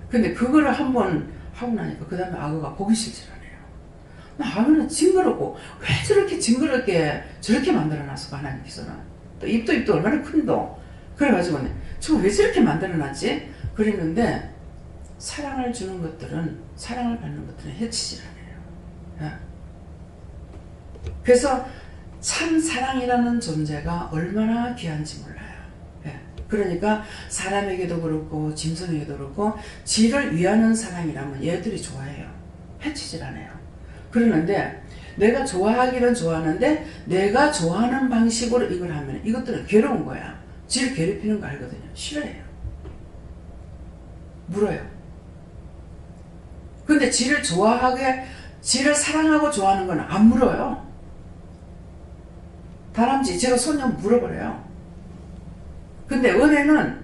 근데 그거를 한번 하고 나니까 그 다음에 악어가 보기 싫지 않아요. 악어는 징그럽고 왜 저렇게 징그럽게 저렇게 만들어놨어 하나님께서는. 또 입도 얼마나 큰도. 그래가지고 저거 왜 저렇게 만들어놨지? 그랬는데 사랑을 주는 것들은 사랑을 받는 것들은 해치질 않아요. 그래서 참 사랑이라는 존재가 얼마나 귀한지 몰라요. 그러니까 사람에게도 그렇고 짐승에게도 그렇고 지를 위하는 사랑이라면 얘들이 좋아해요. 해치질 않아요. 그러는데 내가 좋아하기는 좋아하는데 내가 좋아하는 방식으로 이걸 하면 이것들은 괴로운 거야. 지를 괴롭히는 거 알거든요. 싫어해요. 물어요. 근데 지를 사랑하고 좋아하는 건 안 물어요. 다람쥐 제가 손녀 물어버려요. 근데 은혜는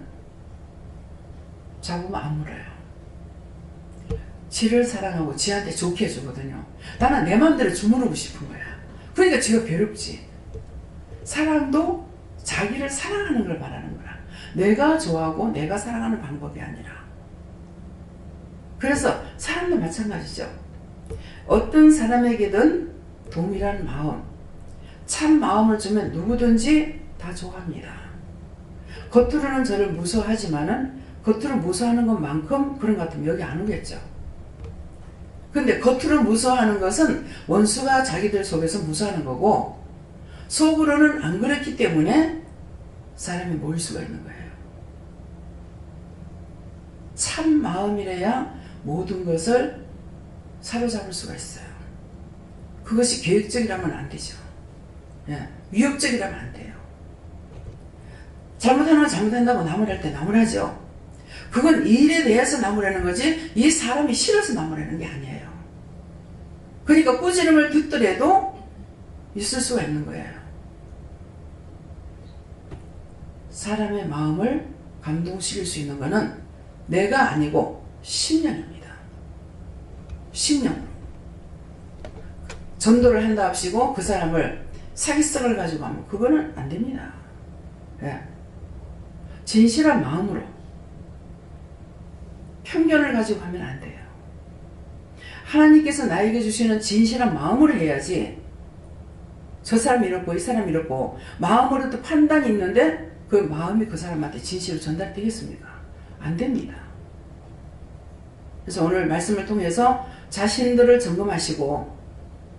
잡으면 안 물어요. 지를 사랑하고 지한테 좋게 해주거든요. 나는 내 마음대로 주무르고 싶은 거야. 그러니까 지가 괴롭지. 사랑도 자기를 사랑하는 걸 말하는 거야. 내가 좋아하고 내가 사랑하는 방법이 아니라. 그래서 사람도 마찬가지죠. 어떤 사람에게든 동일한 마음, 참 마음을 주면 누구든지 다 좋아합니다. 겉으로는 저를 무서워하지만은 겉으로 무서워하는 것만큼 그런 것 같으면 여기 안 오겠죠. 근데 겉으로 무서워하는 것은 원수가 자기들 속에서 무서워하는 거고 속으로는 안 그렇기 때문에 사람이 모일 수가 있는 거예요. 참 마음이래야 모든 것을 사로잡을 수가 있어요. 그것이 계획적이라면 안 되죠. 위협적이라면 안 돼요. 잘못하는 건 잘못한다고 나무랄 때 나무라죠. 그건 일에 대해서 나무라는 거지 이 사람이 싫어서 나무라는 게 아니에요. 그러니까 꾸지람을 듣더라도 있을 수가 있는 거예요. 사람의 마음을 감동시킬 수 있는 것은 내가 아니고 심령입니다. 심령. 전도를 한다 합시고 그 사람을 사기성을 가지고 하면 그거는 안 됩니다. 진실한 마음으로 편견을 가지고 하면 안 돼요. 하나님께서 나에게 주시는 진실한 마음으로 해야지 저 사람 이렇고 이 사람 이렇고 마음으로도 판단이 있는데 그 마음이 그 사람한테 진실로 전달되겠습니까? 안 됩니다. 그래서 오늘 말씀을 통해서 자신들을 점검하시고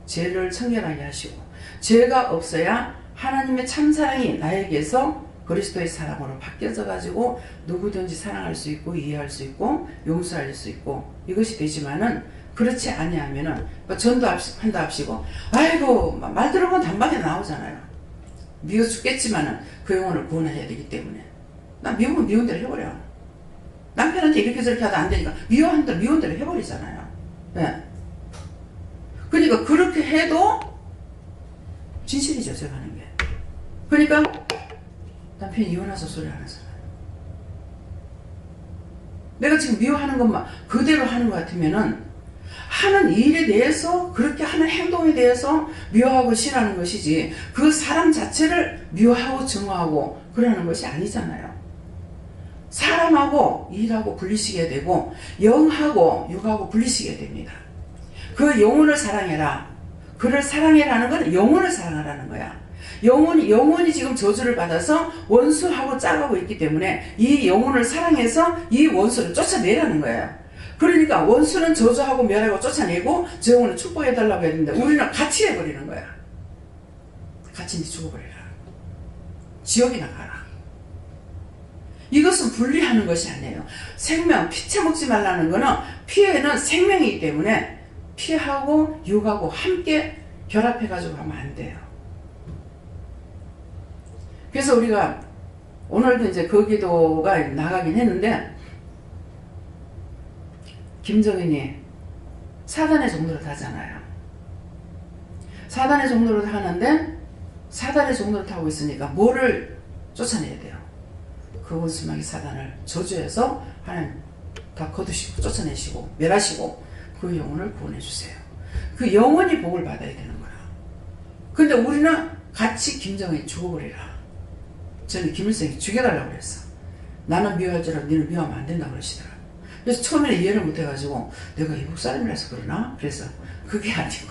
죄를 청결하게 하시고 죄가 없어야 하나님의 참사랑이 나에게서 그리스도의 사랑으로 바뀌어져 가지고 누구든지 사랑할 수 있고 이해할 수 있고 용서할 수 있고 이것이 되지만은 그렇지 아니하면은 전도 한다 합시고 아이고 말 들어보면 단박에 나오잖아요. 미워 죽겠지만은 그 영혼을 구원해야 되기 때문에 난 미우면 미운 대로 해버려. 남편한테 이렇게 저렇게 하다 안 되니까 미운 대로 해버리잖아요. 네. 그러니까 그렇게 해도 진실이죠, 제가 하는 게. 그러니까 남편이 이혼해서 소리 안 하잖아요. 내가 지금 미워하는 것만 그대로 하는 것 같으면은 하는 일에 대해서 그렇게 하는 행동에 대해서 미워하고 싫어하는 것이지 그 사람 자체를 미워하고 증오하고 그러는 것이 아니잖아요. 사람하고 일하고 분리시게 되고 영하고 육하고 분리시게 됩니다. 그 영혼을 사랑해라. 그를 사랑해라는 건 영혼을 사랑하라는 거야. 영혼이 지금 저주를 받아서 원수하고 짜가고 있기 때문에 이 영혼을 사랑해서 이 원수를 쫓아내라는 거예요. 그러니까 원수는 저주하고 멸하고 쫓아내고 저 영혼을 축복해달라고 했는데 우리는 같이 해버리는 거야. 같이 이제 죽어버리라. 지옥이나 가라. 이것은 분리하는 것이 아니에요. 생명, 피채 먹지 말라는 거는 피에는 생명이기 때문에 피하고 육하고 함께 결합해가지고 하면 안 돼요. 그래서 우리가 오늘도 이제 그 기도가 나가긴 했는데 김정인이 사단의 종노릇 하잖아요. 사단의 종노릇 하는데 사단의 종노릇 하고 있으니까 뭐를 쫓아내야 돼요? 그 원수마귀 사단을 저주해서 하나님 다 거두시고 쫓아내시고 멸하시고 그 영혼을 구원해 주세요. 그 영혼이 복을 받아야 되는 거야. 근데 우리는 같이 김정은이 죽어버리라. 저는 김일성이 죽여달라고 그랬어. 나는 미워할 줄 알고 니는 미워하면 안 된다고 그러시더라. 그래서 처음에는 이해를 못해가지고 내가 이국 사람이라서 그러나? 그래서 그게 아니고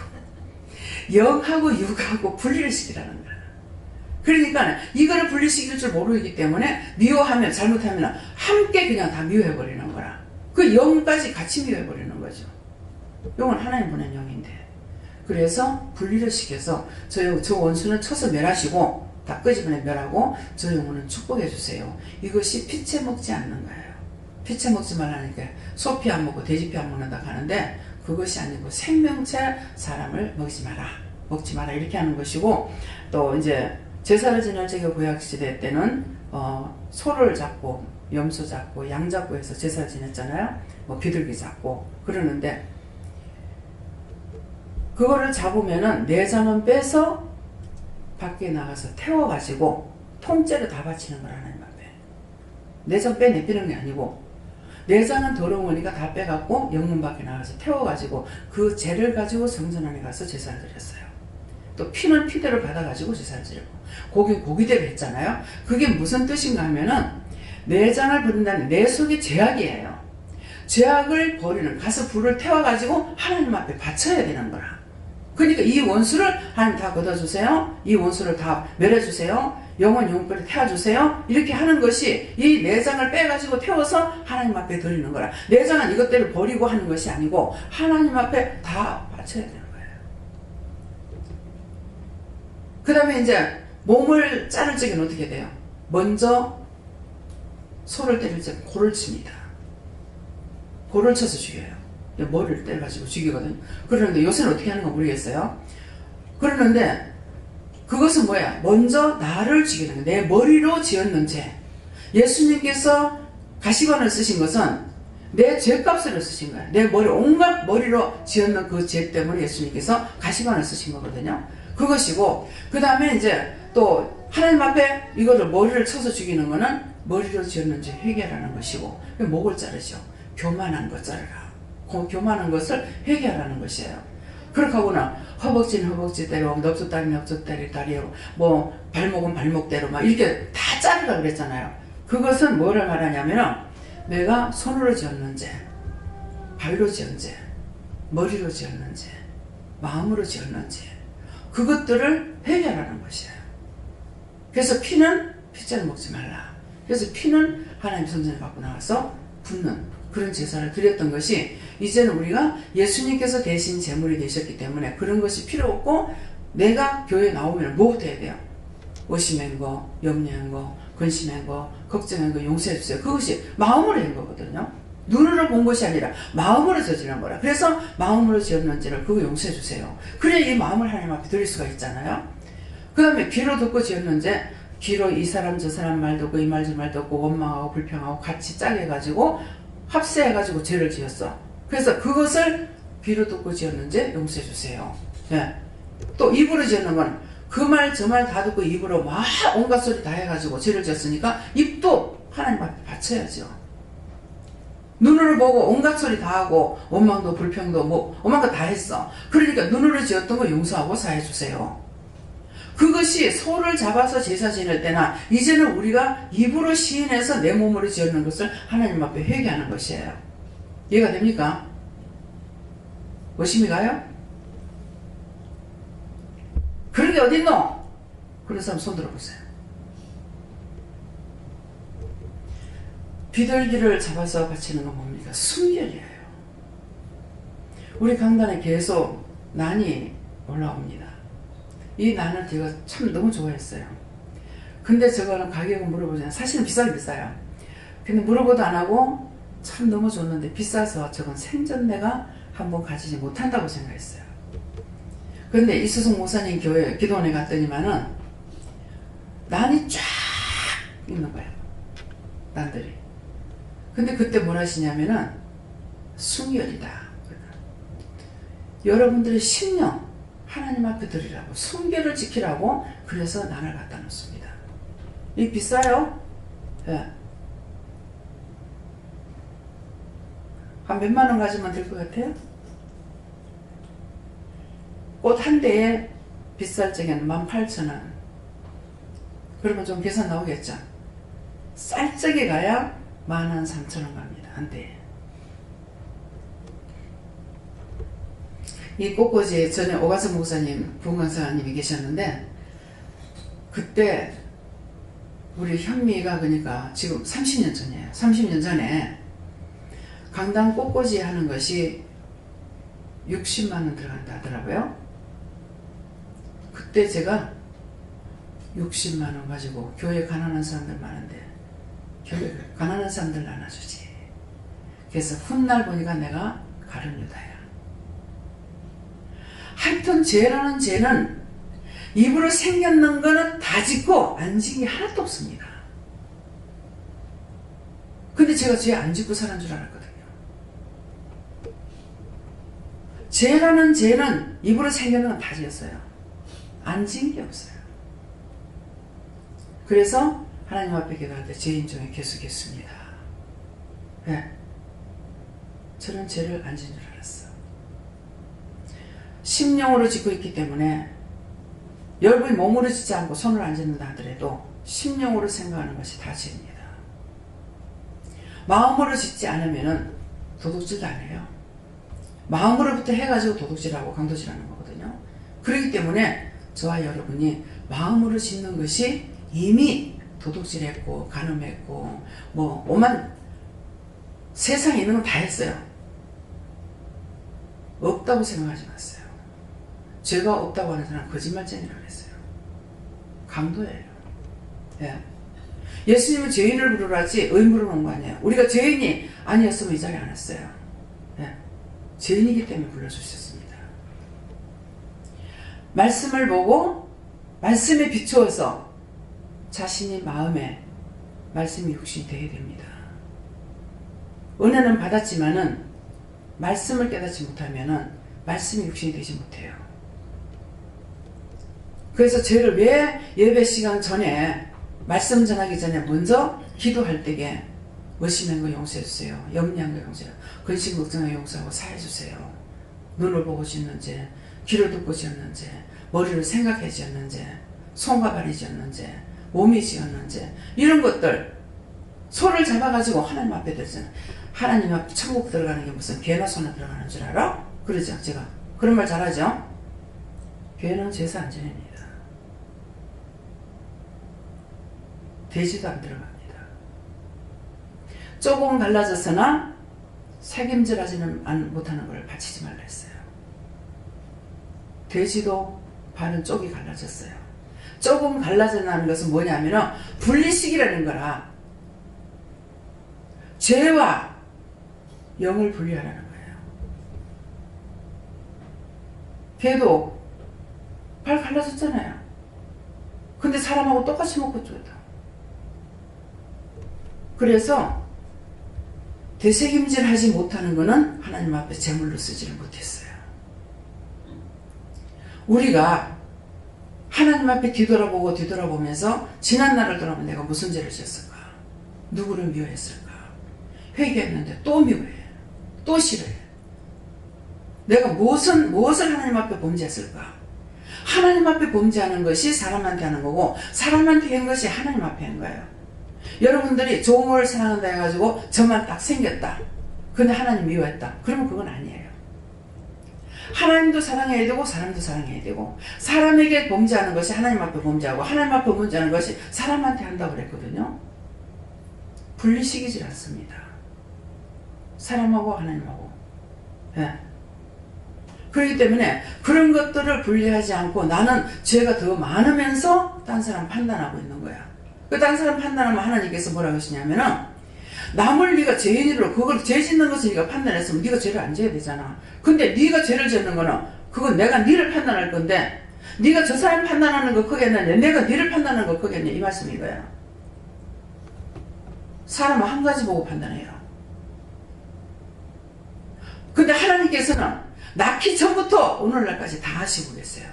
영하고 육하고 분리를 시키라는 거야. 그러니까 이거를 분리시킬 줄 모르기 때문에 미워하면 잘못하면 함께 그냥 다 미워해버리는 거라. 그 영까지 같이 미워해버리는 거죠. 영은 하나님 보낸 영인데. 그래서 분리를 시켜서 저 원수는 쳐서 멸하시고 다 끄집어내 멸하고 저 영혼은 축복해 주세요. 이것이 피채 먹지 않는 거예요. 피채 먹지 말라니까 소피 안 먹고 돼지피 안 먹는다 하는데 그것이 아니고 생명체 사람을 먹지 마라 이렇게 하는 것이고 또 이제 제사를 지낼 적에 구약시대 때는 소를 잡고 염소 잡고 양 잡고 해서 제사를 지냈잖아요. 뭐 비둘기 잡고 그러는데 그거를 잡으면은 내장은 빼서 밖에 나가서 태워가지고 통째로 다 바치는 거라 하나님 앞에. 내장 빼내피는 게 아니고 내장은 더러운 거니까 다 빼갖고 영문 밖에 나가서 태워가지고 그 재를 가지고 성전 안에 가서 제사를 드렸어요. 또 피는 피대로 받아가지고 제사를 드리고 고기 고기대로 했잖아요. 그게 무슨 뜻인가 하면은 내장을 버린다는 내 속이 죄악이에요. 죄악을 버리는 가서 불을 태워가지고 하나님 앞에 바쳐야 되는 거라. 그러니까 이 원수를 하나님 다 걷어주세요. 이 원수를 다 멸해주세요. 영원 영혼을 태워주세요. 이렇게 하는 것이 이 내장을 빼가지고 태워서 하나님 앞에 드리는 거라. 내장은 이것들을 버리고 하는 것이 아니고 하나님 앞에 다 바쳐야 되는 거예요. 그 다음에 이제 몸을 자를 적에는 어떻게 돼요? 먼저 소를 때릴 때 골을 칩니다. 골을 쳐서 죽여요. 머리를 때려가지고 죽이거든요. 그러는데 요새는 어떻게 하는 거 모르겠어요. 그러는데 그것은 뭐야? 먼저 나를 죽이는 거야. 내 머리로 지었는 죄. 예수님께서 가시관을 쓰신 것은 내 죄값으로 쓰신 거야. 내 머리, 온갖 머리로 지었는 그 죄 때문에 예수님께서 가시관을 쓰신 거거든요. 그것이고, 그 다음에 이제 또 하나님 앞에 이거를 머리를 쳐서 죽이는 거는 머리로 지었는 죄 회개하라는 것이고, 목을 자르죠. 교만한 것 자르라. 교만한 것을 회개하라는 것이에요. 그렇게 하고는 허벅지는 허벅지대로, 넙죽다리 넙죽다리로, 뭐 발목은 발목대로 막 이렇게 다 자르라 그랬잖아요. 그것은 뭐를 말하냐면은 내가 손으로 지었는 죄, 발로 지은 죄, 머리로 지었는 죄, 마음으로 지었는 죄, 그것들을 회개하라는 것이에요. 그래서 피는 피자를 먹지 말라. 그래서 피는 하나님 성전에 갖고 나와서 붓는 그런 제사를 드렸던 것이 이제는 우리가 예수님께서 대신 제물이 되셨기 때문에 그런 것이 필요 없고 내가 교회에 나오면 뭐부터 해야 돼요? 의심한 거, 염려한 거, 근심한 거, 걱정한 거 용서해 주세요. 그것이 마음으로 한 거거든요. 눈으로 본 것이 아니라 마음으로 저지른 거라. 그래서 마음으로 지었는지를 그거 용서해 주세요. 그래야 이 마음을 하나님 앞에 드릴 수가 있잖아요. 그 다음에 귀로 듣고 지었는지 귀로 이 사람 저 사람 말 듣고 이 말 저 말 듣고 원망하고 불평하고 같이 짜게가지고 합세해가지고 죄를 지었어. 그래서 그것을 귀로 듣고 지었는지 용서해 주세요. 네. 또 입으로 지었는 건 그 말 저 말 다 듣고 입으로 막 온갖 소리 다 해가지고 죄를 지었으니까 입도 하나님 앞에 바쳐야죠. 눈으로 보고 온갖 소리 다 하고 원망도 불평도 뭐 오만 거 다 했어. 그러니까 눈으로 지었던 거 용서하고 사해 주세요. 그것이 소를 잡아서 제사 지낼 때나 이제는 우리가 입으로 시인해서 내 몸으로 지었는 것을 하나님 앞에 회개하는 것이에요. 이해가 됩니까? 의심이 가요? 그런 게 어딨노? 그런 사람 손 들어보세요. 비둘기를 잡아서 바치는 건 뭡니까? 순결이에요. 우리 강단에 계속 난이 올라옵니다. 이 난을 제가 참 너무 좋아했어요. 근데 저거는 가격은 물어보잖아요. 사실은 비싸긴 비싸요. 근데 물어보도 안 하고 참 너무 좋는데 비싸서 저건 생전 내가 한번 가지지 못한다고 생각했어요. 근데 이수성 목사님 교회 기도원에 갔더니만은 난이 쫙 있는 거예요. 난들이. 근데 그때 뭘 하시냐면은 순결이다. 여러분들의 심령 하나님 앞에 드리라고 순결을 지키라고 그래서 난을 갖다 놓습니다. 이 비싸요? 예. 한 몇만 원 가지면 될 것 같아요? 꽃 한 대에 비쌀 적에는 18,000원. 그러면 좀 계산 나오겠죠? 쌀 적에 가야 13,000원 갑니다. 한 대에. 이 꽃꽂이에 전에 오가서 목사님, 부흥강사님이 계셨는데 그때 우리 현미가 그러니까 지금 30년 전이에요. 30년 전에 강당 꽃꽂이 하는 것이 60만 원 들어간다 하더라고요. 그때 제가 60만 원 가지고 교회 가난한 사람들 많은데 교회 가난한 사람들 나눠주지. 그래서 훗날 보니까 내가 가룟 유다야. 하여튼 죄라는 죄는 입으로 생겼는 거는 다 짓고 안 지은 게 하나도 없습니다. 근데 제가 죄 안 짓고 사는 줄 알았거든요. 죄라는 죄는 입으로 생겼는 건 다 지었어요. 안 지은 게 없어요. 그래서 하나님 앞에 기도할 때 죄인 중에 계속했습니다. 왜? 저는 죄를 안 지은 줄 알았어. 심령으로 짓고 있기 때문에 여러분이 몸으로 짓지 않고 손을 안 짓는다 하더라도 심령으로 생각하는 것이 다 죄입니다. 마음으로 짓지 않으면 도둑질도 안 해요. 마음으로부터 해가지고 도둑질하고 강도질하는 거거든요. 그렇기 때문에 저와 여러분이 마음으로 짓는 것이 이미 도둑질했고 간음했고 뭐 오만 세상에 있는 건 다 했어요. 없다고 생각하지 마세요. 죄가 없다고 하는 사람은 거짓말쟁이라고 했어요. 강도예요. 예. 예수님은 죄인을 부르라지 의인 부르는 거 아니에요. 우리가 죄인이 아니었으면 이 자리에 안 왔어요. 예. 죄인이기 때문에 불러주셨습니다. 말씀을 보고 말씀에 비추어서 자신이 마음에 말씀이 육신이 되어야 됩니다. 은혜는 받았지만은 말씀을 깨닫지 못하면은 말씀이 육신이 되지 못해요. 그래서 죄를 왜 예배 시간 전에 말씀 전하기 전에 먼저 기도할 때에 의심한 거 용서해주세요. 염려한 거 용서해요. 근심 걱정한 거 용서하고 사해주세요. 눈을 보고 지었는지 귀를 듣고 지었는지 머리를 생각해 지었는지 손과 발이 지었는지 몸이 지었는지 이런 것들 손을 잡아가지고 하나님 앞에 들잖아요. 하나님 앞에 천국 들어가는 게 무슨 개나 소나 들어가는 줄 알아? 그러죠. 제가 그런 말 잘하죠. 개는 제사 안 지냅니다. 돼지도 안 들어갑니다. 조금 갈라져서나 색임질하지는 못하는 걸 바치지 말라 했어요. 돼지도 반은 쪽이 갈라졌어요. 조금 갈라진다는 것은 뭐냐면은 분리식이라는 거라 죄와 영을 분리하라는 거예요. 걔도 발 갈라졌잖아요. 근데 사람하고 똑같이 먹고 죽었다. 그래서 되새김질하지 못하는 것은 하나님 앞에 제물로 쓰지를 못했어요. 우리가 하나님 앞에 뒤돌아보고 뒤돌아보면서 지난 날을 돌아보면 내가 무슨 죄를 지었을까? 누구를 미워했을까? 회개했는데 또 미워해. 또 싫어해. 내가 무엇을 하나님 앞에 범죄했을까? 하나님 앞에 범죄하는 것이 사람한테 하는 거고 사람한테 한 것이 하나님 앞에 한 거예요. 여러분들이 좋은 걸 사랑한다 해가지고 저만 딱 생겼다. 근데 하나님 미워했다. 그러면 그건 아니에요. 하나님도 사랑해야 되고 사람도 사랑해야 되고 사람에게 범죄하는 것이 하나님 앞에 범죄하고 하나님 앞에 범죄하는 것이 사람한테 한다고 그랬거든요. 분리시키지 않습니다. 사람하고 하나님하고. 예. 그렇기 때문에 그런 것들을 분리하지 않고 나는 죄가 더 많으면서 딴 사람 판단하고 있는 거야. 그 딴 사람 판단하면 하나님께서 뭐라고 하시냐면은 남을 네가 죄인으로 그걸 죄 짓는 것을 네가 판단했으면 네가 죄를 안 져야 되잖아. 근데 네가 죄를 짓는 거는 그건 내가 네를 판단할 건데 네가 저 사람 판단하는 거 크겠냐 내가 네를 판단하는 거 크겠냐 이 말씀인 거야. 사람은 한 가지 보고 판단해요. 근데 하나님께서는 낳기 전부터 오늘날까지 다 하시고 계세요.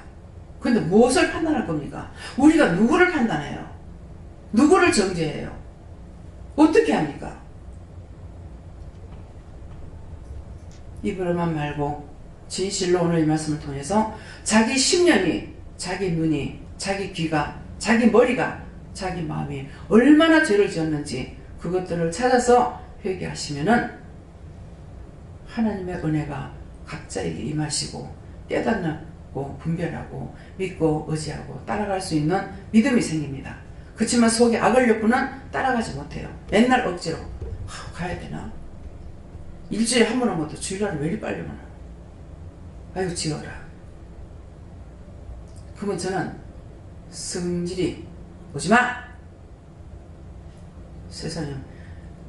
근데 무엇을 판단할 겁니까? 우리가 누구를 판단해요? 누구를 정죄해요? 어떻게 합니까? 입으로만 말고 진실로 오늘 이 말씀을 통해서 자기 심령이, 자기 눈이, 자기 귀가, 자기 머리가, 자기 마음이 얼마나 죄를 지었는지 그것들을 찾아서 회개하시면은 하나님의 은혜가 각자에게 임하시고 깨닫고 분별하고 믿고 의지하고 따라갈 수 있는 믿음이 생깁니다. 그렇지만 속에 악을 엮고는 따라가지 못해요. 맨날 억지로 가야 되나? 일주일에 한 번 하면 또 주일날은 왜 이리 빨리 오나? 아이고 지어라. 그러면 저는 성질이 오지마! 세상에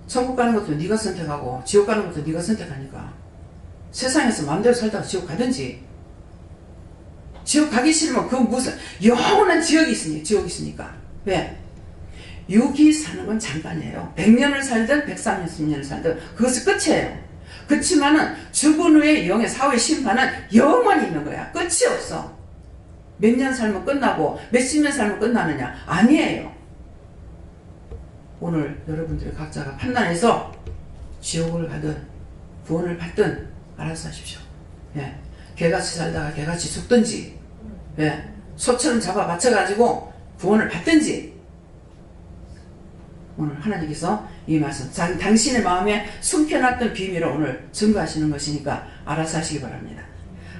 천국 가는 것도 네가 선택하고 지옥 가는 것도 네가 선택하니까 세상에서 마음대로 살다가 지옥 가든지 지옥 가기 싫으면 그 무슨 영원한 지옥이 있으니까 왜? 여기 사는 건 잠깐이에요. 100년을 살든 130년을 살든 그것이 끝이에요. 그렇지만은 죽은 후에 영의 사후의 심판은 영원히 있는 거야. 끝이 없어. 몇 년 살면 끝나고 몇십 년 살면 끝나느냐? 아니에요. 오늘 여러분들이 각자가 판단해서 지옥을 가든 구원을 받든 알아서 하십시오. 예. 개같이 살다가 개같이 죽든지 예. 소처럼 잡아 맞춰가지고 구원을 받든지 오늘 하나님께서 이 말씀 당신의 마음에 숨겨놨던 비밀을 오늘 증거하시는 것이니까 알아서 하시기 바랍니다.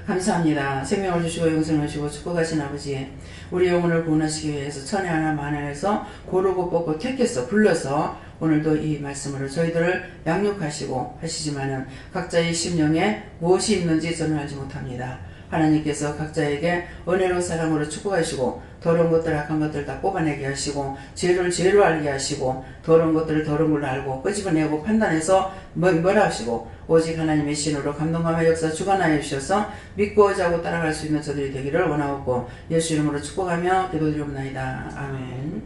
감사합니다. 생명을 주시고 영생을 주시고 축복하신 아버지 우리 영혼을 구원하시기 위해서 천에 하나 만에 하나에서 고르고 뽑고 택해서 불러서 오늘도 이 말씀으로 저희들을 양육하시고 하시지만은 각자의 심령에 무엇이 있는지 저는 알지 못합니다. 하나님께서 각자에게 은혜로 사랑으로 축복하시고 더러운 것들 악한 것들 다 뽑아내게 하시고 죄를 죄로 알게 하시고 더러운 것들을 더러운 걸로 알고 끄집어내고 판단해서 뭐라 하시고 오직 하나님의 신으로 감동감의 역사 주관하여 주셔서 믿고 의지하고 따라갈 수 있는 저들이 되기를 원하옵고 예수 이름으로 축복하며 기도드리옵나이다. 아멘.